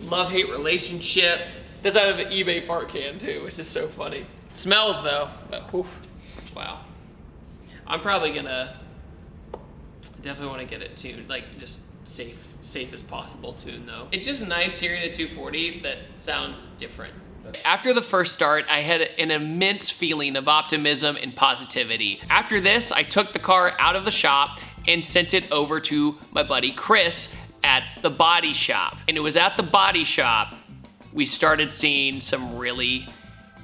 Love-hate relationship. That's out of the eBay fart can too, which is so funny. It smells though, but whew, wow. I'm probably gonna, definitely wanna get it tuned, like just safe as possible tuned though. It's just nice hearing a 240 that sounds different. After the first start, I had an immense feeling of optimism and positivity. After this, I took the car out of the shop and sent it over to my buddy Chris at the body shop. And it was at the body shop we started seeing some really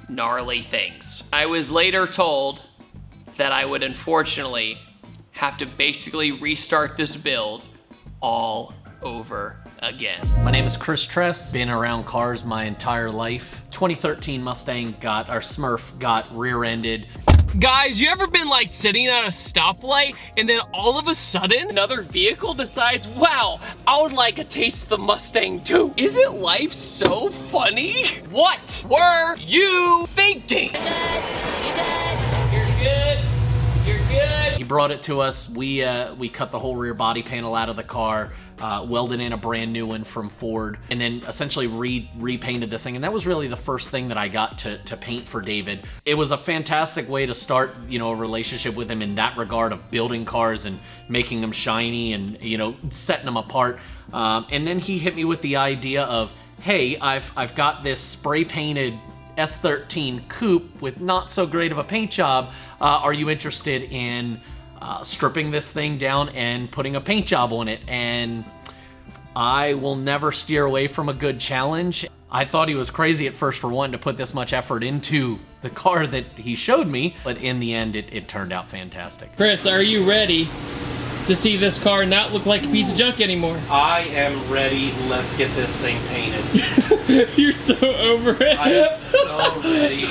gnarly things. I was later told that I would unfortunately have to basically restart this build all over again. My name is Chris Tress, been around cars my entire life. 2013 Mustang Smurf got rear-ended. Guys, you ever been like sitting at a stoplight and then all of a sudden another vehicle decides, wow, I would like a taste of the Mustang too. Isn't life so funny? What were you thinking? You're good. You're good. He brought it to us. We cut the whole rear body panel out of the car, welded in a brand new one from Ford, and then essentially repainted this thing. And that was really the first thing that I got to paint for David. It was a fantastic way to start, you know, a relationship with him in that regard of building cars and making them shiny and, you know, setting them apart. And then he hit me with the idea of, hey, I've got this spray painted S13 coupe with not so great of a paint job. Are you interested in stripping this thing down and putting a paint job on it? And I will never steer away from a good challenge. I thought he was crazy at first for wanting to put this much effort into the car that he showed me, but in the end it turned out fantastic. Chris, are you ready to see this car not look like a piece of junk anymore? I am ready. Let's get this thing painted. You're so over it. I am so ready.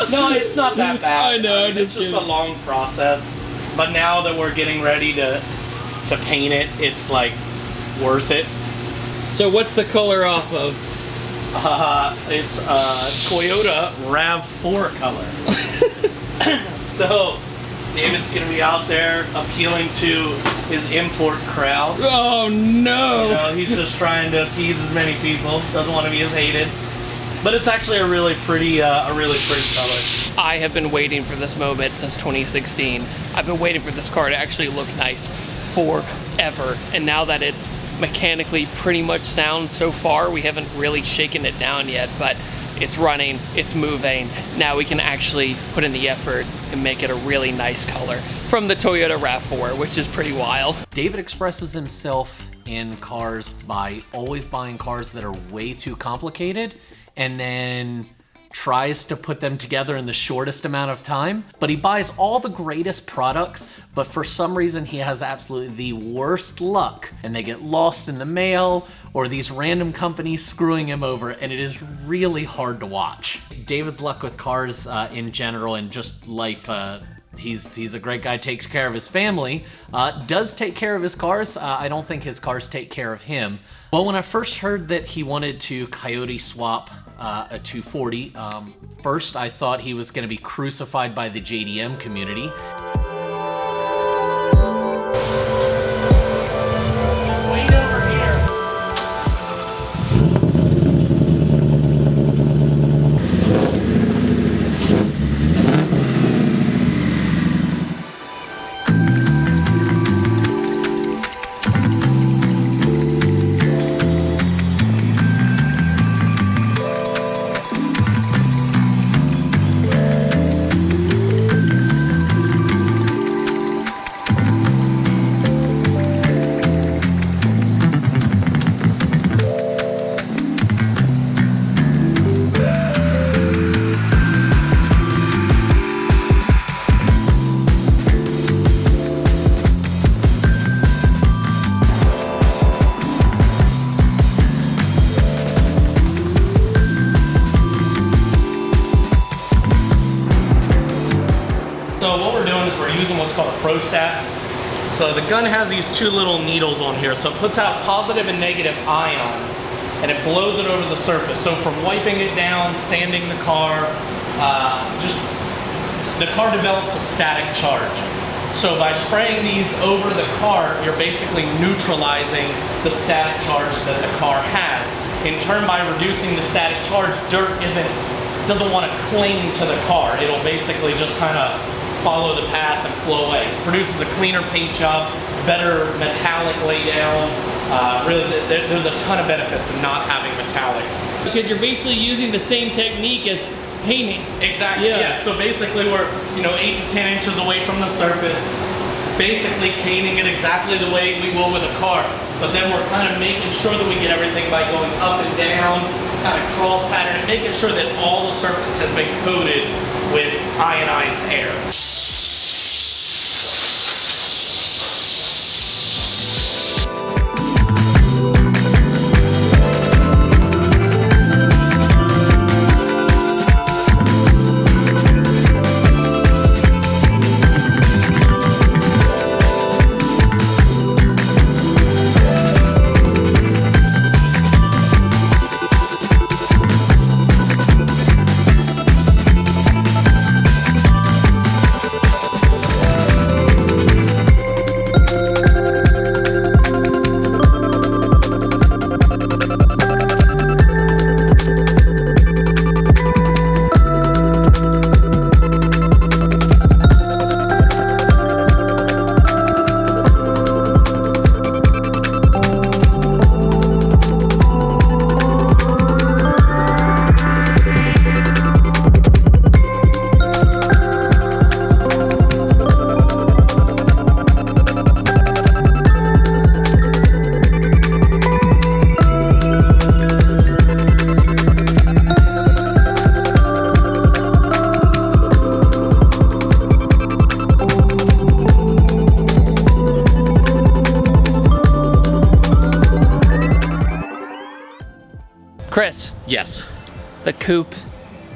No, it's not that bad. I know, it's just a long process. But now that we're getting ready to paint it, it's like worth it. So what's the color off of? It's Toyota RAV4 color. So David's gonna be out there appealing to his import crowd. Oh no! You know, he's just trying to appease as many people. Doesn't want to be as hated. But it's actually a really pretty color. I have been waiting for this moment since 2016. I've been waiting for this car to actually look nice forever. And now that it's mechanically pretty much sound so far, we haven't really shaken it down yet, but it's running, it's moving. Now we can actually put in the effort and make it a really nice color from the Toyota RAV4, which is pretty wild. David expresses himself in cars by always buying cars that are way too complicated and then tries to put them together in the shortest amount of time, but he buys all the greatest products, but for some reason he has absolutely the worst luck and they get lost in the mail or these random companies screwing him over, and it is really hard to watch. David's luck with cars in general and just life, he's a great guy, takes care of his family, does take care of his cars. I don't think his cars take care of him. Well, when I first heard that he wanted to coyote swap a 240, first I thought he was gonna be crucified by the JDM community. Wait over here. called a prostat. So the gun has these two little needles on here, so it puts out positive and negative ions, and it blows it over the surface. So from wiping it down, sanding the car, the car develops a static charge. So by spraying these over the car, you're basically neutralizing the static charge that the car has. In turn, by reducing the static charge, dirt doesn't want to cling to the car. It'll basically just kind of follow the path and flow away. It produces a cleaner paint job, better metallic laydown. Really, there's a ton of benefits in not having metallic. Because you're basically using the same technique as painting. Exactly, yeah. So basically we're 8 to 10 inches away from the surface, basically painting it exactly the way we will with a car. But then we're kind of making sure that we get everything by going up and down, kind of cross pattern, and making sure that all the surface has been coated with ionized air. Chris, Yes, the coupe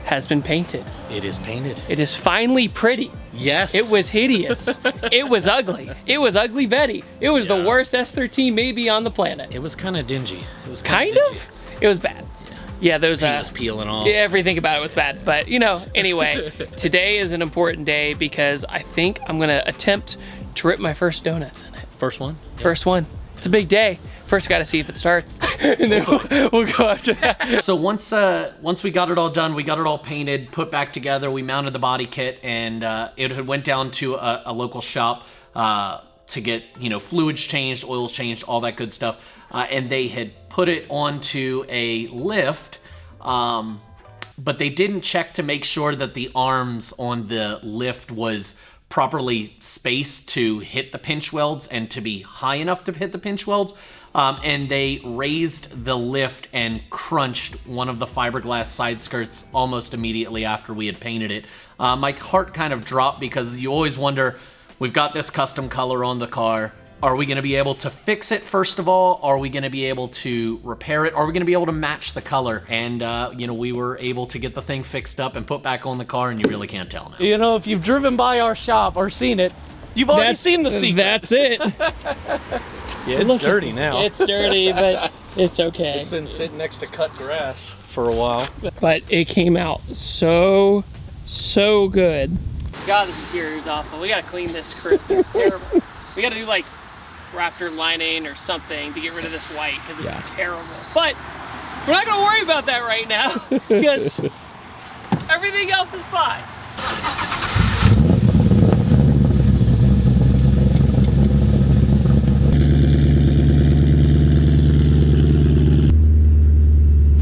has been painted. it is painted. It is finally pretty. Yes. It was hideous. It was ugly. It was ugly Betty. It was the worst S13 maybe on the planet. It was kind of dingy. It was Kind dingy. of? It was bad. Yeah, those Paint was peeling off. everything about it was bad. But anyway, today is an important day because I think I'm gonna attempt to rip my first donuts in it. First one? First one. It's a big day. First, got to see if it starts, and then we'll go after that. So once we got it all done, we got it all painted, put back together, we mounted the body kit, and it had went down to a local shop to get fluids changed, oils changed, all that good stuff, and they had put it onto a lift, but they didn't check to make sure that the arms on the lift was properly spaced to hit the pinch welds and to be high enough to hit the pinch welds. And they raised the lift and crunched one of the fiberglass side skirts almost immediately after we had painted it. My heart kind of dropped because you always wonder, we've got this custom color on the car. Are we gonna be able to fix it first of all? Are we gonna be able to repair it? Are we gonna be able to match the color? And we were able to get the thing fixed up and put back on the car, and you really can't tell now. If you've driven by our shop or seen it, you've already seen the secret. That's it. Yeah, it's dirty now. It's dirty, but it's okay. It's been sitting next to cut grass for a while. But it came out so good. God, this interior is awful. We gotta clean this, Chris. This is terrible. We gotta do like Raptor lining or something to get rid of this white because it's terrible. But we're not gonna worry about that right now because everything else is fine.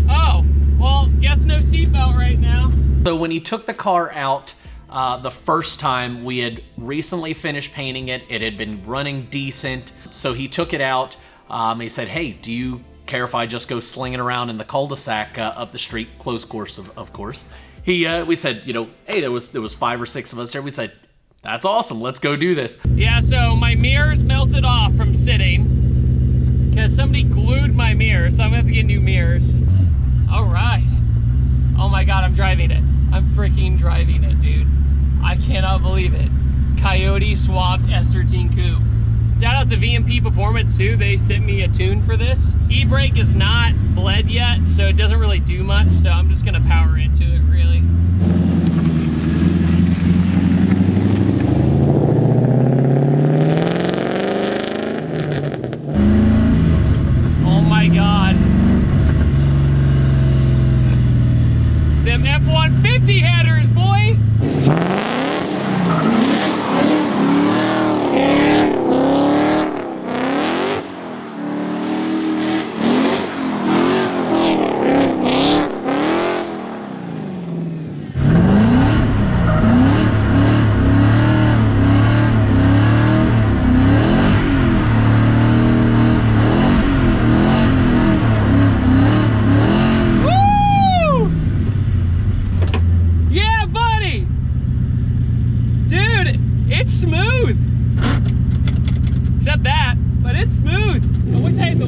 Oh, well, guess no seatbelt right now. So when he took the car out the first time, we had recently finished painting it. It had been running decent. So he took it out. He said, hey, do you care if I just go slinging around in the cul-de-sac up the street? Close course, of course. We said, hey, there was 5 or 6 of us there. We said, that's awesome. Let's go do this. Yeah, so my mirrors melted off from sitting because somebody glued my mirror. So I'm gonna have to get new mirrors. All right. Oh my God, I'm driving it. I'm freaking driving it, dude. I cannot believe it. Coyote swapped S13 coupe. Shout out to VMP Performance too. They sent me a tune for this. E-brake is not bled yet, so it doesn't really do much. So I'm just gonna power into it really. Oh my God. Them F-150 headers, boy.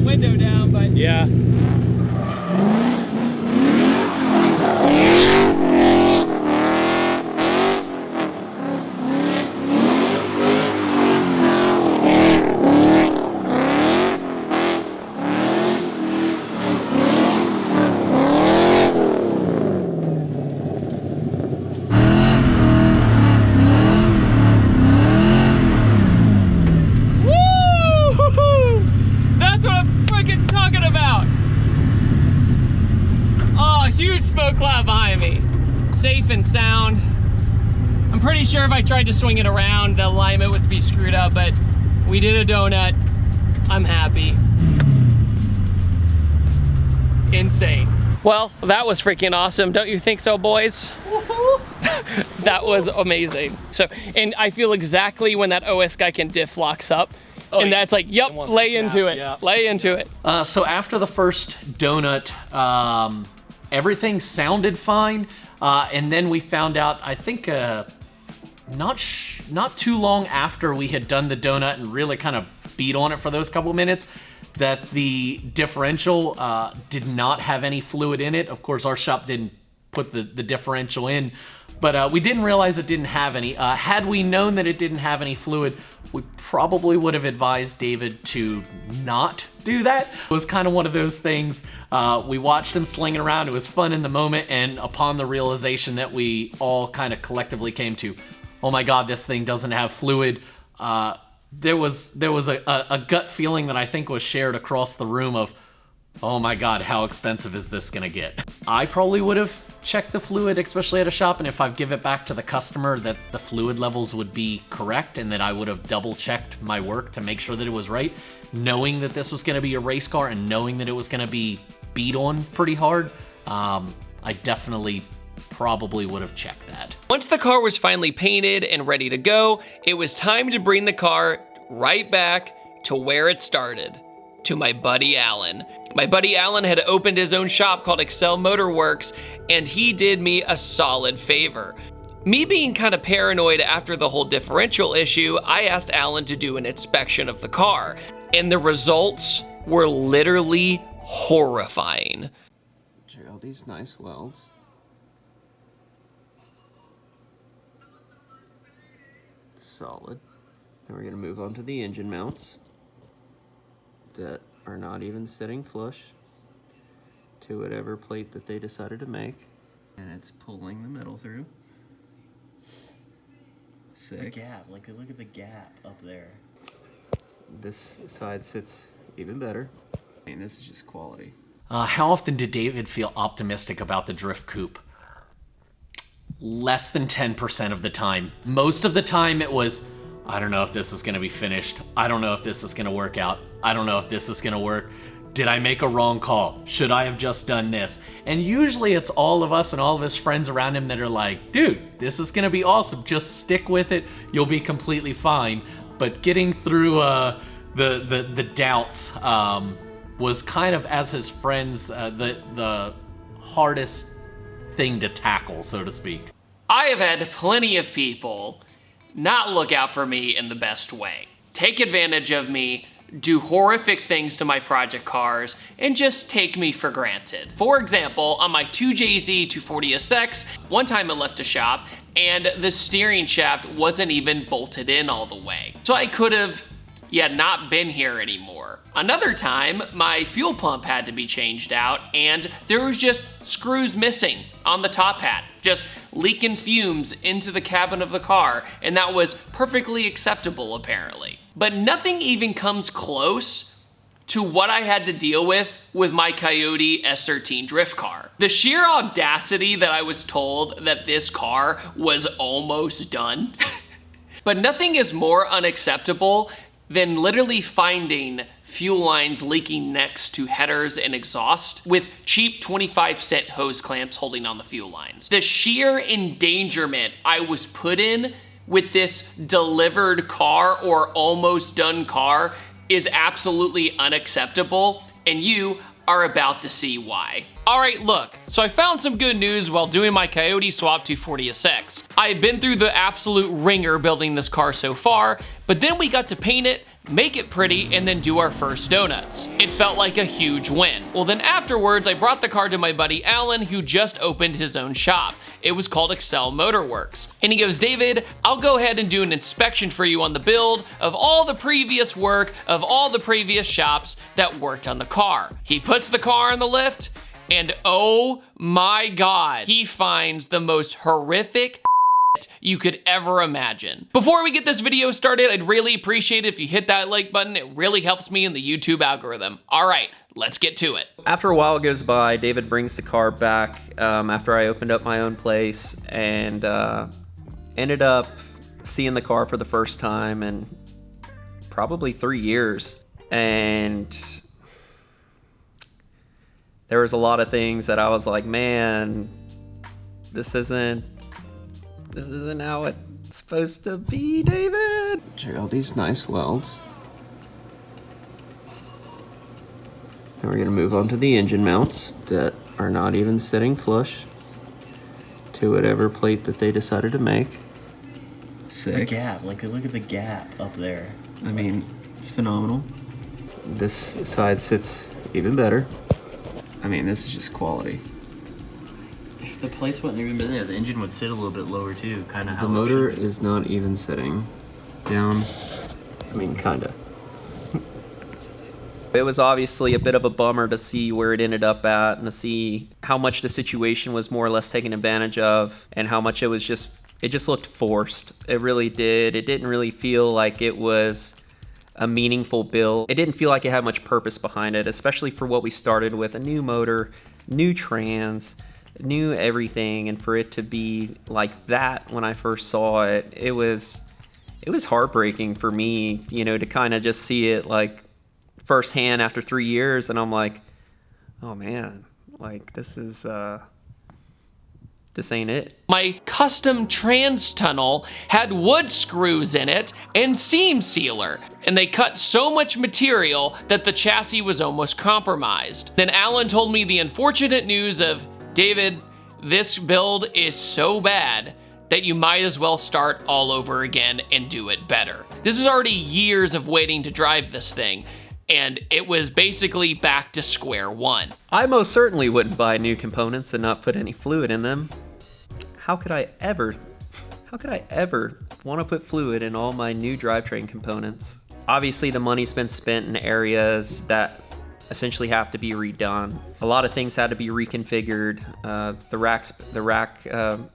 Window down, but yeah. Safe and sound. I'm pretty sure if I tried to swing it around, the alignment would be screwed up, but we did a donut. I'm happy. Insane. Well, that was freaking awesome. Don't you think so, boys? That was amazing. So, and I feel exactly when that OS guy can diff locks up. Oh, and that's like, yep, lay into it. Yeah. Lay into it. So after the first donut, everything sounded fine. And then we found out, I think, not too long after we had done the donut and really kind of beat on it for those couple minutes, that the differential did not have any fluid in it. Of course, our shop didn't put the differential in, but we didn't realize it didn't have any. Had we known that it didn't have any fluid, we probably would have advised David to not do that. It was kind of one of those things. We watched him slinging around. It was fun in the moment, and upon the realization that we all kind of collectively came to, oh my God, this thing doesn't have fluid. There was a gut feeling that I think was shared across the room of, oh my God, how expensive is this gonna get? I probably would have checked the fluid, especially at a shop, and if I give it back to the customer, that the fluid levels would be correct and that I would have double checked my work to make sure that it was right, knowing that this was gonna be a race car and knowing that it was gonna be beat on pretty hard. I definitely probably would have checked that. Once the car was finally painted and ready to go, it was time to bring the car right back to where it started, to my buddy Alan. My buddy Alan had opened his own shop called Excel Motor Works, and he did me a solid favor. Me being kind of paranoid after the whole differential issue, I asked Alan to do an inspection of the car, and the results were literally horrifying. Check out these nice welds. Solid. Then we're gonna move on to the engine mounts that are not even sitting flush to whatever plate that they decided to make. And it's pulling the metal through. Sick. The gap, like look at the gap up there. This side sits even better. I mean, this is just quality. How often did David feel optimistic about the drift coupe? Less than 10% of the time. Most of the time it was, I don't know if this is gonna be finished. I don't know if this is gonna work out. I don't know if this is gonna work. Did I make a wrong call? Should I have just done this? And usually it's all of us and all of his friends around him that are like, dude, this is gonna be awesome. Just stick with it. You'll be completely fine. But getting through the doubts was kind of, as his friends, the hardest thing to tackle, so to speak. I have had plenty of people not look out for me in the best way. Take advantage of me, do horrific things to my project cars, and just take me for granted. For example, on my 2JZ 240SX, one time I left a shop and the steering shaft wasn't even bolted in all the way. So I could have, not been here anymore. Another time, my fuel pump had to be changed out and there was just screws missing on the top hat, just leaking fumes into the cabin of the car, and that was perfectly acceptable apparently. But nothing even comes close to what I had to deal with my Coyote S13 drift car. The sheer audacity that I was told that this car was almost done. But nothing is more unacceptable than literally finding fuel lines leaking next to headers and exhaust with cheap 25-cent hose clamps holding on the fuel lines. The sheer endangerment I was put in with this delivered car or almost done car is absolutely unacceptable, and you are about to see why. All right, look, so I found some good news while doing my Coyote Swap 240SX. I've been through the absolute ringer building this car so far, but then we got to paint it, make it pretty, and then do our first donuts. It felt like a huge win. Well, then afterwards, I brought the car to my buddy Alan, who just opened his own shop. It was called Excel Motor Works. And he goes, David, I'll go ahead and do an inspection for you on the build of all the previous work of all the previous shops that worked on the car. He puts the car on the lift, and oh my God, he finds the most horrific you could ever imagine. Before we get this video started, I'd really appreciate it if you hit that like button. It really helps me in the YouTube algorithm. All right, let's get to it. After a while goes by, David brings the car back after I opened up my own place, and ended up seeing the car for the first time in probably 3 years. And there was a lot of things that I was like, man, this isn't how it's supposed to be, David. Check out these nice welds. Then we're gonna move on to the engine mounts that are not even sitting flush to whatever plate that they decided to make. The Sick. gap, like look at the gap up there. I mean, it's phenomenal. This side sits even better. I mean, this is just quality. If the plates wouldn't even been there, the engine would sit a little bit lower too, kind of how The motor is not even sitting down. I mean, kinda. It was obviously a bit of a bummer to see where it ended up at and to see how much the situation was more or less taken advantage of and how much it just looked forced. It really did. It didn't really feel like it was a meaningful build. It didn't feel like it had much purpose behind it, especially for what we started with, a new motor, new trans, new everything, and for it to be like that when I first saw it, it was heartbreaking for me, you know, to kind of just see it like firsthand after 3 years, and I'm like, oh man, like this ain't it. My custom trans tunnel had wood screws in it and seam sealer, and they cut so much material that the chassis was almost compromised. Then Alan told me the unfortunate news of, David, this build is so bad that you might as well start all over again and do it better. This was already years of waiting to drive this thing, and it was basically back to square one. I most certainly wouldn't buy new components and not put any fluid in them. How could I ever want to put fluid in all my new drivetrain components? Obviously, the money's been spent in areas that essentially have to be redone. A lot of things had to be reconfigured. The rack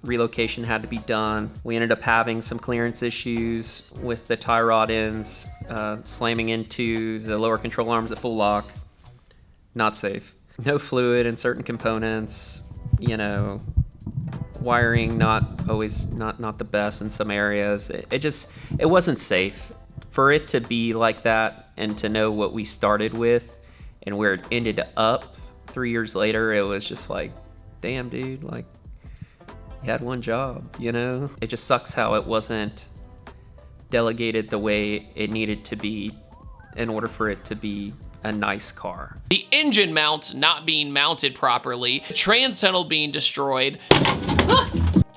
relocation had to be done. We ended up having some clearance issues with the tie rod ends slamming into the lower control arms at full lock. Not safe. No fluid in certain components, you know, wiring not the best in some areas. It wasn't safe. For it to be like that and to know what we started with and where it ended up 3 years later, it was just like, damn dude, like you had one job, you know? It just sucks how it wasn't delegated the way it needed to be in order for it to be a nice car. The engine mounts not being mounted properly, trans tunnel being destroyed,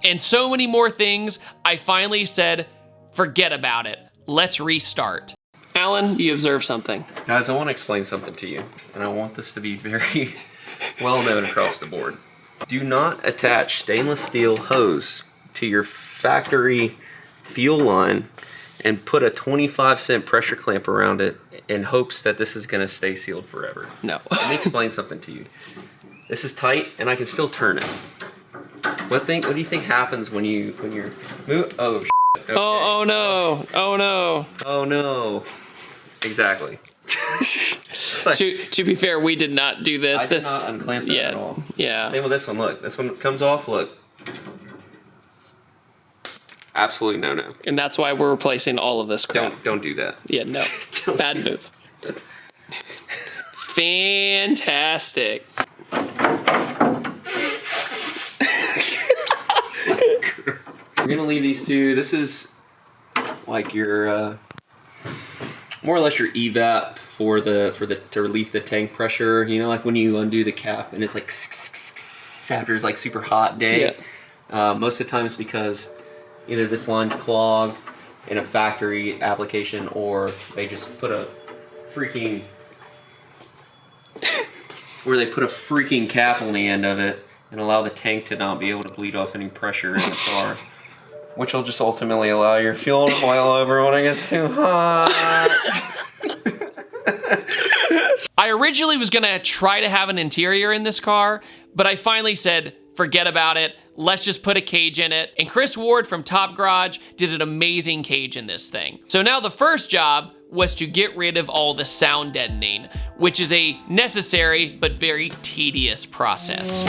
and so many more things. I finally said, forget about it. Let's restart. Alan, you observe something. Guys, I want to explain something to you, and I want this to be very well known across the board. Do not attach stainless steel hose to your factory fuel line and put a 25-cent pressure clamp around it in hopes that this is going to stay sealed forever. No. Let me explain something to you. This is tight, and I can still turn it. What do you think happens when you're move? Oh, shit. Okay. Oh no. Oh no. Oh no. Exactly. To be fair, we did not do this. I did not unclamp that at all. Yeah. Same with this one. Look, this one comes off. Look. Absolutely no. And that's why we're replacing all of this crap. Don't do that. Yeah, no. Bad move. Fantastic. We're gonna leave these two. This is like your more or less your evap for the to relieve the tank pressure. You know, like when you undo the cap and it's like after it's like super hot day. Yeah. Most of the time it's because either this line's clogged in a factory application, or they just put a freaking cap on the end of it and allow the tank to not be able to bleed off any pressure in the car, which will just ultimately allow your fuel to boil over when it gets too hot. I originally was gonna try to have an interior in this car, but I finally said, forget about it. Let's just put a cage in it. And Chris Ward from Top Garage did an amazing cage in this thing. So now the first job was to get rid of all the sound deadening, which is a necessary but very tedious process.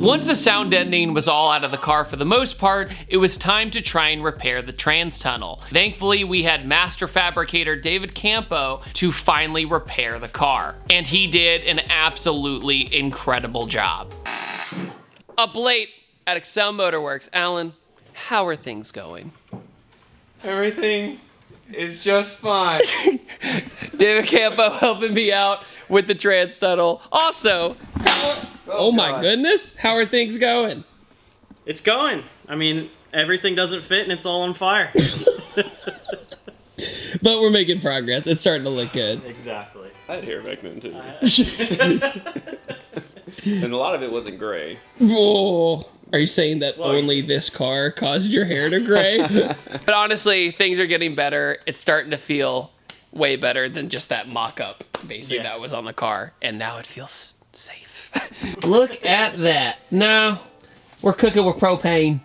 Once the sound deadening was all out of the car for the most part, it was time to try and repair the trans tunnel. Thankfully, we had master fabricator David Campo to finally repair the car. And he did an absolutely incredible job. Up late at Excel Motorworks, Alan, how are things going? Everything is just fine. David Campo helping me out with the trans tunnel. Also, oh my goodness, how are things going? It's going. I mean, everything doesn't fit and it's all on fire. But we're making progress. It's starting to look good. Exactly. I had hair back then too. And a lot of it wasn't gray. Oh, are you saying that only this car caused your hair to gray? But honestly, things are getting better. It's starting to feel way better than just that mock-up basically that was on the car. And now it feels safe. Look at that. Now we're cooking with propane,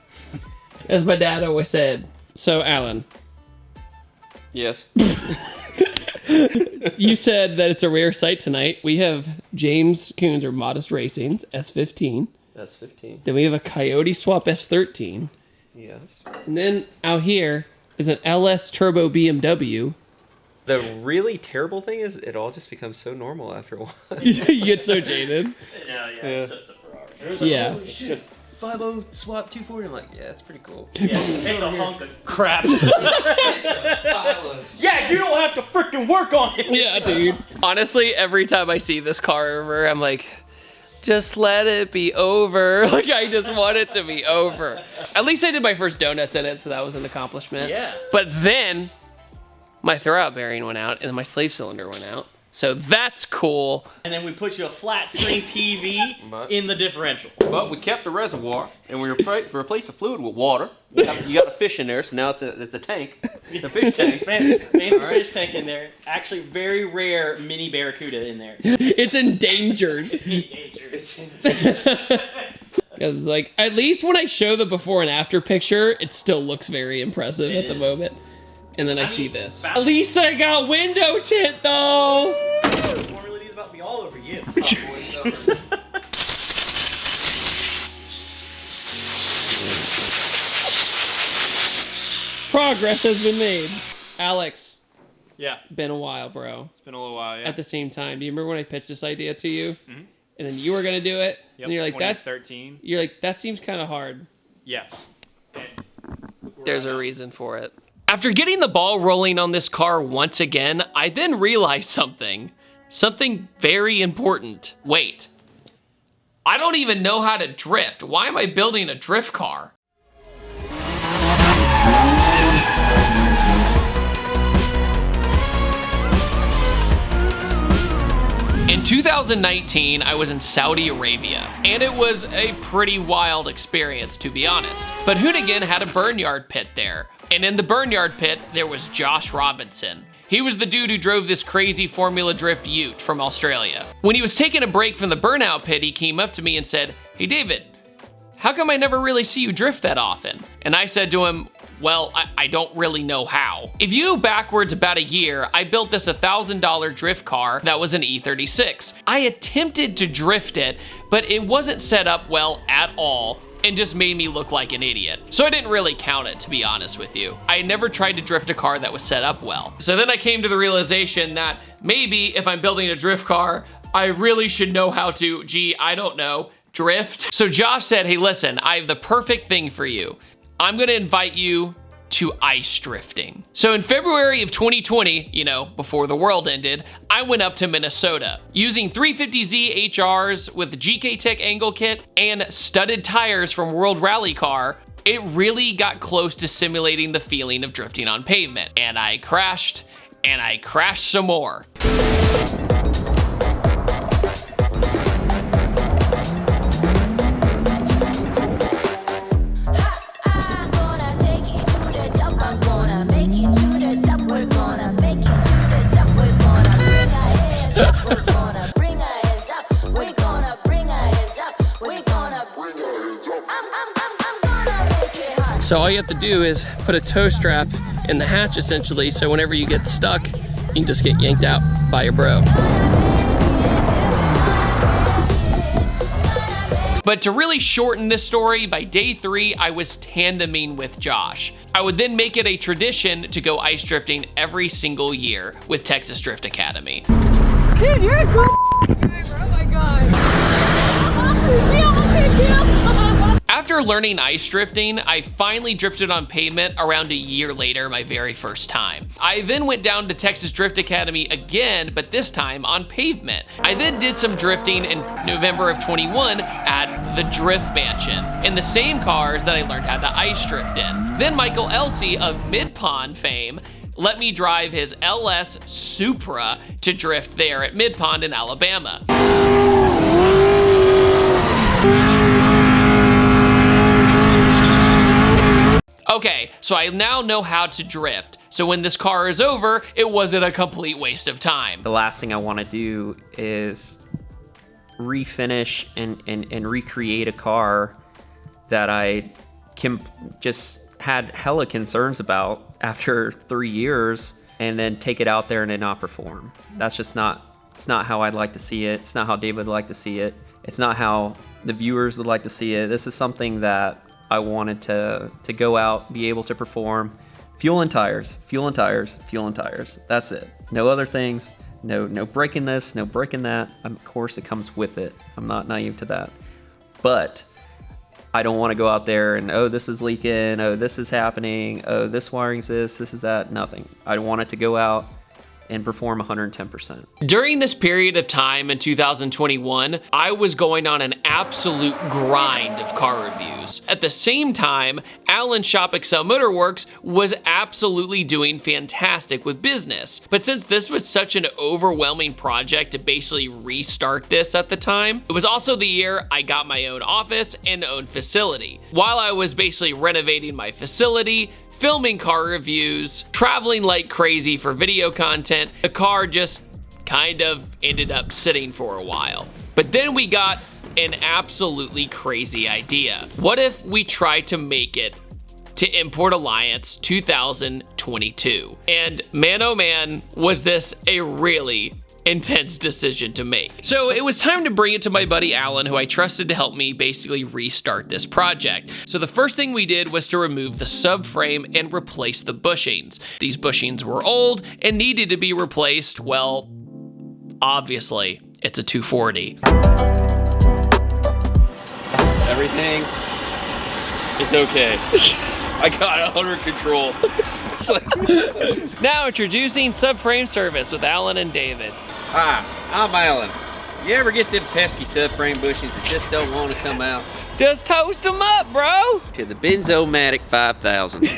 as my dad always said. So, Alan. Yes. You said that it's a rare sight tonight. We have James Coons or Modest Racing's S15. S15. Then we have a Coyote Swap S13. Yes. And then out here is an LS Turbo BMW. The really terrible thing is it all just becomes so normal after a while. You get so jaded. Yeah, it's just a Ferrari. Yeah. Holy shit. 5.0 swap 240. I'm like, yeah, it's pretty cool. Yeah, it takes a hunk of crap. Yeah, you don't have to freaking work on it. Yeah, dude. Honestly, every time I see this car over, I'm like, just let it be over. Like, I just want it to be over. At least I did my first donuts in it, so that was an accomplishment. Yeah. But then my throwout bearing went out and my slave cylinder went out. So that's cool. And then we put you a flat screen TV in the differential. But we kept the reservoir and we replaced the fluid with water. You got a fish in there, so now it's a tank. It's a fish tank. Fancy fish tank in there. Actually, very rare mini barracuda in there. It's endangered. It's endangered. Because, like, at least when I show the before and after picture, it still looks very impressive at the moment. And then I see this. At least I got window tint, though! Formula D is about to be all over you. Progress has been made. Alex, Yeah, been a while, bro. it's been a little while. Yeah. At the same time, do you remember when I pitched this idea to you? Mm-hmm. And then you were gonna do it, Yep, and you're like, 2013. You're like, that seems kind of hard. Yes. There's a reason for it. After getting the ball rolling on this car once again, I then realized something. Something very important. Wait. I don't even know how to drift. Why am I building a drift car? In 2019, I was in Saudi Arabia, and it was a pretty wild experience, to be honest. But Hoonigan had a burnyard pit there, and in the burnyard pit, there was Josh Robinson. He was the dude who drove this crazy Formula Drift ute from Australia. When he was taking a break from the burnout pit, he came up to me and said, "Hey David, how come I never really see you drift that often?" And I said to him, well, I don't really know how. If you go backwards about a year, I built this $1,000 drift car that was an E36. I attempted to drift it, but it wasn't set up well at all and just made me look like an idiot. So I didn't really count it, to be honest with you. I had never tried to drift a car that was set up well. So then I came to the realization that maybe if I'm building a drift car, I really should know how to, I don't know, drift. So Josh said, hey, listen, I have the perfect thing for you. I'm gonna invite you to ice drifting. So in February of 2020, you know, before the world ended, I went up to Minnesota. Using 350Z HRs with GK Tech angle kit and studded tires from World Rally Car, it really got close to simulating the feeling of drifting on pavement. And I crashed some more. So all you have to do is put a tow strap in the hatch essentially, so whenever you get stuck, you can just get yanked out by your bro. But to really shorten this story, by day 3, I was tandeming with Josh. I would then make it a tradition to go ice drifting every single year with Texas Drift Academy. Dude, you're a cool driver, oh my god. We almost hit you. After learning ice drifting, I finally drifted on pavement around a year later, my very first time. I then went down to Texas Drift Academy again, but this time on pavement. I then did some drifting in November of 21 at the Drift Mansion, in the same cars that I learned how to ice drift in. Then Michael Elsey of Mid-Pond fame let me drive his LS Supra to drift there at Mid-Pond in Alabama. Okay, so I now know how to drift. So when this car is over, it wasn't a complete waste of time. The last thing I want to do is refinish and recreate a car that I just had hella concerns about after 3 years, and then take it out there and it not perform. That's just it's not how I'd like to see it. It's not how David would like to see it. It's not how the viewers would like to see it. This is something that I wanted to go out, be able to perform. Fuel and tires, fuel and tires, fuel and tires. That's it. No other things. No breaking this, no breaking that. Of course, it comes with it. I'm not naive to that. But I don't want to go out there and, oh, this is leaking, oh, this is happening, oh, this wiring's this is that. Nothing. I want it to go out and perform 110%. During this period of time in 2021, I was going on an absolute grind of car reviews. At the same time, Alan's Shop Excel Motorworks was absolutely doing fantastic with business. But since this was such an overwhelming project to basically restart this at the time, it was also the year I got my own office and own facility. While I was basically renovating my facility, filming car reviews, traveling like crazy for video content, the car just kind of ended up sitting for a while. But then we got an absolutely crazy idea. What if we try to make it to Import Alliance 2022? And man, oh man, was this a really intense decision to make. So it was time to bring it to my buddy Alan, who I trusted to help me basically restart this project. So the first thing we did was to remove the subframe and replace the bushings. These bushings were old and needed to be replaced. Well, obviously, it's a 240. Everything is okay. I got it under control. Now introducing subframe service with Alan and David. Hi, I'm Alan. You ever get them pesky subframe bushings that just don't want to come out? Just toast them up, bro. To the Benzomatic 5000.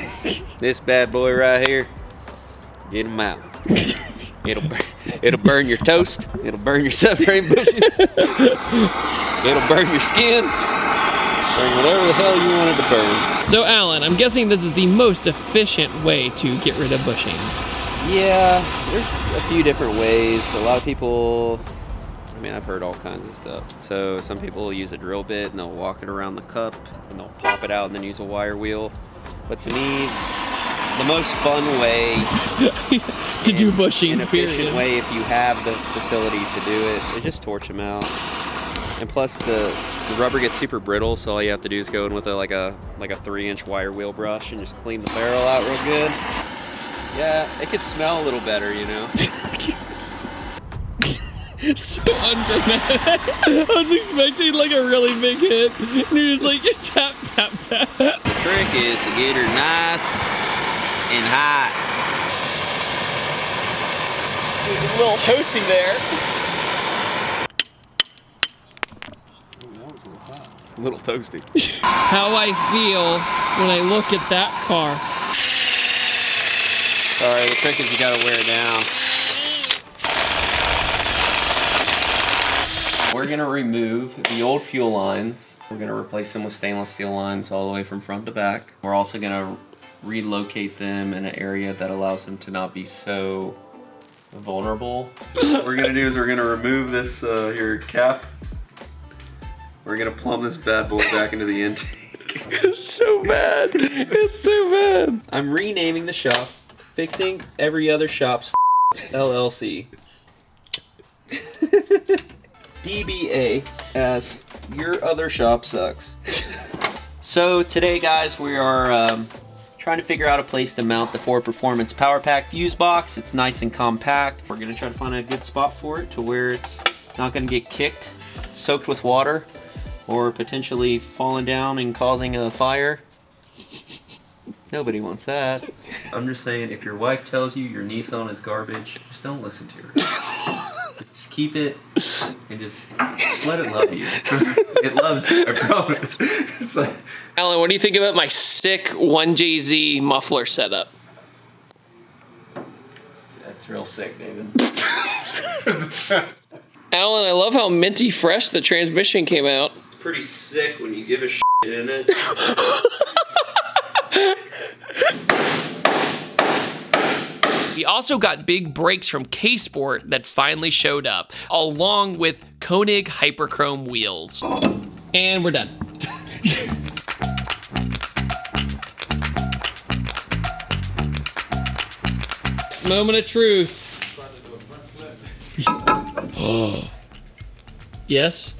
This bad boy right here, get them out. It'll burn your toast. It'll burn your subframe bushings. It'll burn your skin. Burn whatever the hell you wanted to burn. So Alan, I'm guessing this is the most efficient way to get rid of bushings. Yeah, there's a few different ways. A lot of people, I mean, I've heard all kinds of stuff. So some people use a drill bit and they'll walk it around the cup and they'll pop it out and then use a wire wheel. But to me, the most fun way to do bushings, an efficient way, if you have the facility to do it, is just torch them out. And plus the rubber gets super brittle, so all you have to do is go in with like a 3-inch wire wheel brush and just clean the barrel out real good. Yeah, it could smell a little better, you know. So undramatic. I was expecting like a really big hit, and you're just like tap, tap, tap. The trick is to get her nice and hot. A little toasty there. A little toasty. How I feel when I look at that car. Sorry, the trick is you gotta wear it down. We're gonna remove the old fuel lines. We're gonna replace them with stainless steel lines all the way from front to back. We're also gonna relocate them in an area that allows them to not be so vulnerable. So what we're gonna do is we're gonna remove this here cap. We're gonna plumb this bad boy back into the intake. It's so bad. It's so bad. I'm renaming the shop Fixing Every Other Shop's LLC. DBA as Your Other Shop Sucks. So today, guys, we are trying to figure out a place to mount the Ford Performance Power Pack fuse box. It's nice and compact. We're gonna try to find a good spot for it to where it's not gonna get kicked, soaked with water, or potentially falling down and causing a fire. Nobody wants that. I'm just saying, if your wife tells you your Nissan is garbage, just don't listen to her. Just keep it and just let it love you. It loves you, I promise. It's like, Alan, what do you think about my sick 1JZ muffler setup? that's real sick, David. Alan, I love how minty fresh the transmission came out. It's pretty sick when you give a shit in it. We also got big brakes from K-Sport that finally showed up, along with Koenig Hyperchrome wheels. And we're done. Moment of truth. Oh. Yes?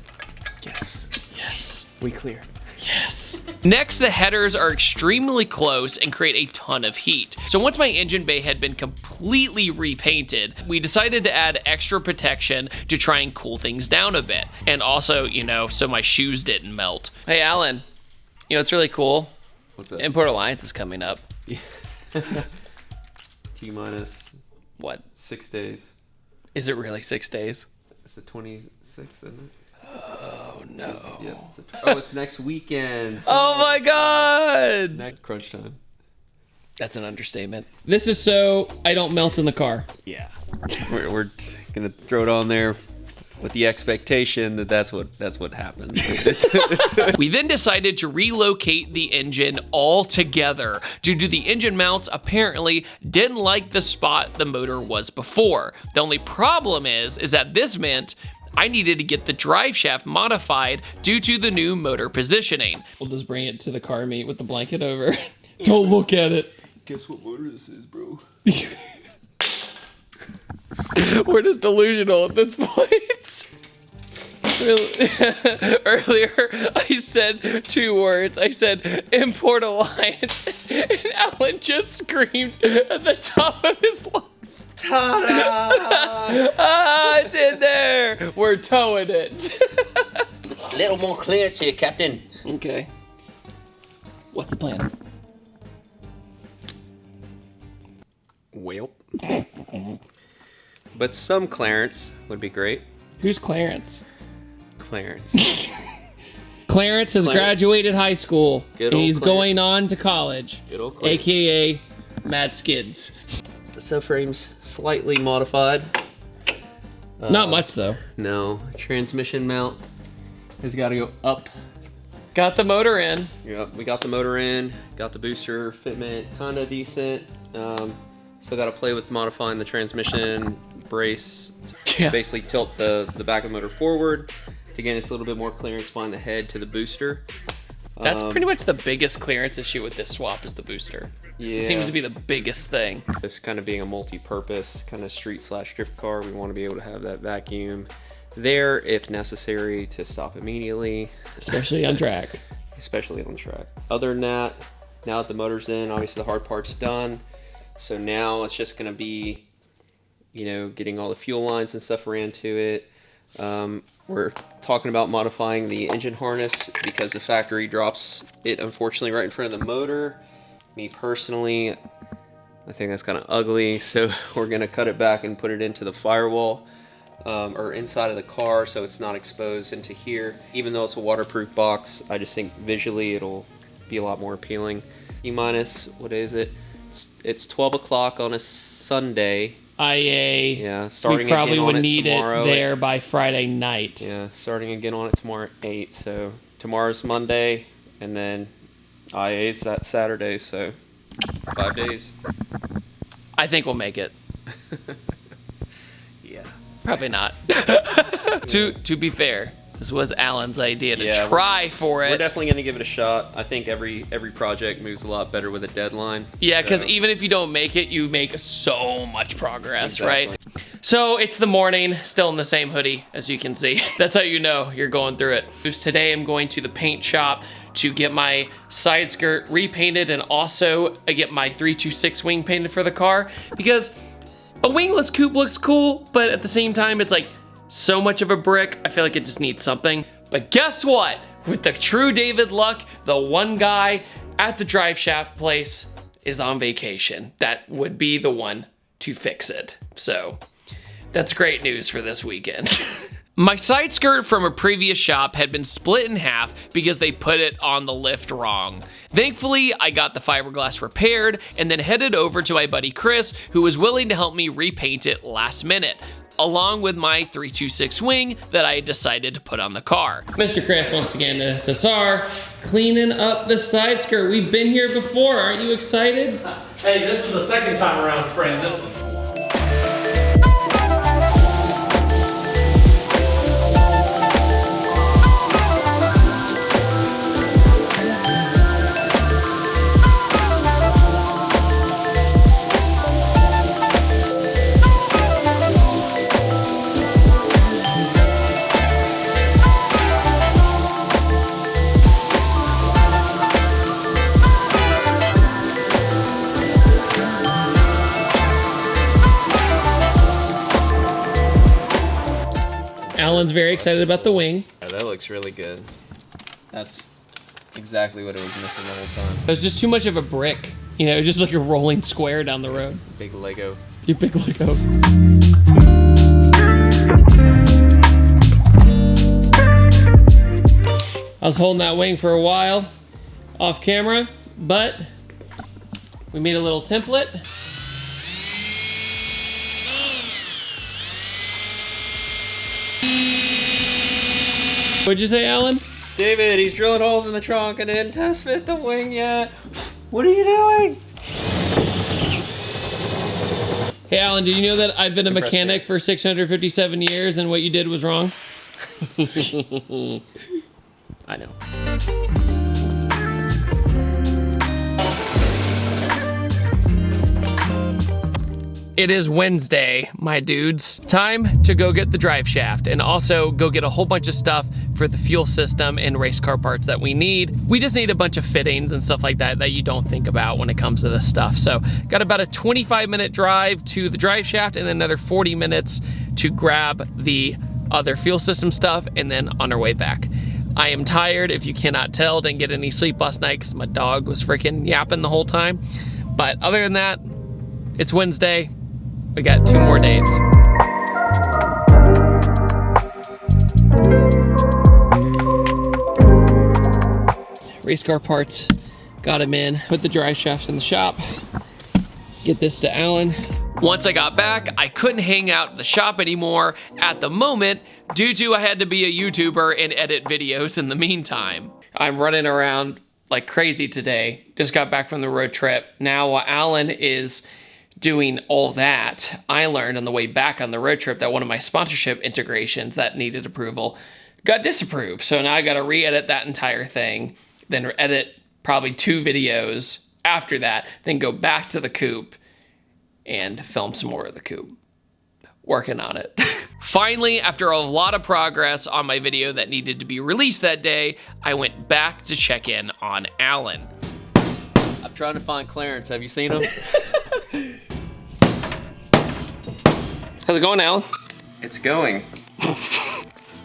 Yes. Yes. We clear. Yes. Next, the headers are extremely close and create a ton of heat. So once my engine bay had been completely repainted, we decided to add extra protection to try and cool things down a bit. And also, you know, so my shoes didn't melt. Hey, Alan, you know, it's really cool. What's that? Import Alliance is coming up. T-minus What? 6 days. Is it really 6 days? It's the 26th, isn't it? Oh, no. Yeah. Oh, it's next weekend. Oh, my God. Next crunch time. That's an understatement. This is so I don't melt in the car. Yeah. We're gonna throw it on there with the expectation that that's what happens. We then decided to relocate the engine altogether due to the engine mounts apparently didn't like the spot the motor was before. The only problem is that this meant I needed to get the drive shaft modified due to the new motor positioning. We'll just bring it to the car meet with the blanket over. Don't look at it. Guess what motor this is, bro? We're just delusional at this point. Earlier, I said 2 words. I said import alliance, and Alan just screamed at the top of his lungs. Ta-da! It's in there. We're towing it. A little more clearance here, Captain. Okay. What's the plan? Well, but some clearance would be great. Who's Clarence? Clarence. Clarence has graduated high school. Good And old he's Clarence. going on to college. Good old Clarence. AKA Mad Skids. The subframe's slightly modified. Not much though. No, transmission mount has got to go up. Got the motor in. Yep, we got the motor in, got the booster fitment kinda decent. Still got to play with modifying the transmission brace. Yeah. Basically tilt the back of the motor forward to gain us a little bit more clearance behind the head to the booster. That's pretty much the biggest clearance issue with this swap is the booster. Yeah. It seems to be the biggest thing. This kind of being a multi-purpose kind of street/drift car, we want to be able to have that vacuum there if necessary to stop immediately. Especially on track. Especially on track. Other than that, now that the motor's in, obviously the hard part's done. So now it's just going to be, you know, getting all the fuel lines and stuff ran to it. We're talking about modifying the engine harness because the factory drops it unfortunately right in front of the motor. Me personally, I think that's kind of ugly, so we're going to cut it back and put it into the firewall or inside of the car so it's not exposed into here. Even though it's a waterproof box, I just think visually it'll be a lot more appealing. E-minus, what is it? It's 12 o'clock on a Sunday. IA. Yeah, starting we probably again would on it need tomorrow. it there by Friday night. Yeah, starting again on it tomorrow at 8. So tomorrow's Monday, and then IA's that Saturday. So 5 days. I think we'll make it. Yeah. Probably not. To be fair, this was Alan's idea to Yeah, try for it. We're definitely going to give it a shot. I think every project moves a lot better with a deadline. Yeah, because so. even if you don't make it, you make so much progress, Exactly. right? So it's the morning, still in the same hoodie, as you can see. That's how you know you're going through it. Today I'm going to the paint shop to get my side skirt repainted and also get my 326 wing painted for the car because a wingless coupe looks cool, but at the same time, it's like so much of a brick. I feel like it just needs something. But guess what? With the true David luck, the one guy at the drive shaft place is on vacation. That would be the one to fix it. So that's great news for this weekend. My side skirt from a previous shop had been split in half because they put it on the lift wrong. Thankfully, I got the fiberglass repaired and then headed over to my buddy Chris, who was willing to help me repaint it last minute, along with my 326 wing that I decided to put on the car. Mr. Chris, once again at SSR, cleaning up the side skirt. We've been here before, aren't you excited? Hey, this is the second time around spraying this one. Alan's very excited about the wing. Yeah, that looks really good. That's exactly what it was missing the whole time. It was just too much of a brick. You know, just like a rolling square down the road. Big Lego. Your big Lego. I was holding that wing for a while off camera, but we made a little template. What'd you say, Alan? David, he's drilling holes in the trunk and didn't test fit the wing yet. What are you doing? Hey, Alan, did you know that I've been a Compressor. mechanic for 657 years and what you did was wrong? I know. It is Wednesday, my dudes. Time to go get the drive shaft and also go get a whole bunch of stuff for the fuel system and race car parts that we need. We just need a bunch of fittings and stuff like that that you don't think about when it comes to this stuff. So got about a 25-minute drive to the drive shaft and then another 40 minutes to grab the other fuel system stuff and then on our way back. I am tired, if you cannot tell. Didn't get any sleep last night because my dog was freaking yapping the whole time. But other than that, it's Wednesday. We got 2 more days. Race car parts, got them in. Put the drive shaft in the shop. Get this to Alan. Once I got back, I couldn't hang out at the shop anymore at the moment due to I had to be a YouTuber and edit videos in the meantime. I'm running around like crazy today. Just got back from the road trip. Now while Alan is doing all that, I learned on the way back on the road trip that one of my sponsorship integrations that needed approval got disapproved. So now I gotta re-edit that entire thing, then edit probably 2 videos after that, then go back to the coupe and film some more of the coupe. Working on it. Finally, after a lot of progress on my video that needed to be released that day, I went back to check in on Alan. I'm trying to find Clarence. Have you seen him? How's it going, Alan? It's going.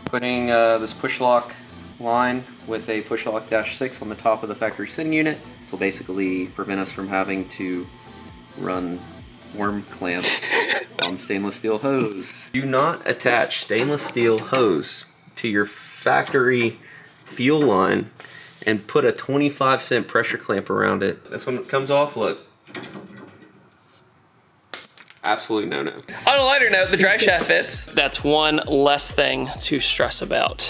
Putting this push lock line with a push lock -6 on the top of the factory sitting unit. This will basically prevent us from having to run worm clamps on stainless steel hose. Do not attach stainless steel hose to your factory fuel line and put a 25-cent pressure clamp around it. That's when it comes off, look. Absolutely no. On a lighter note, the drive shaft fits. That's one less thing to stress about.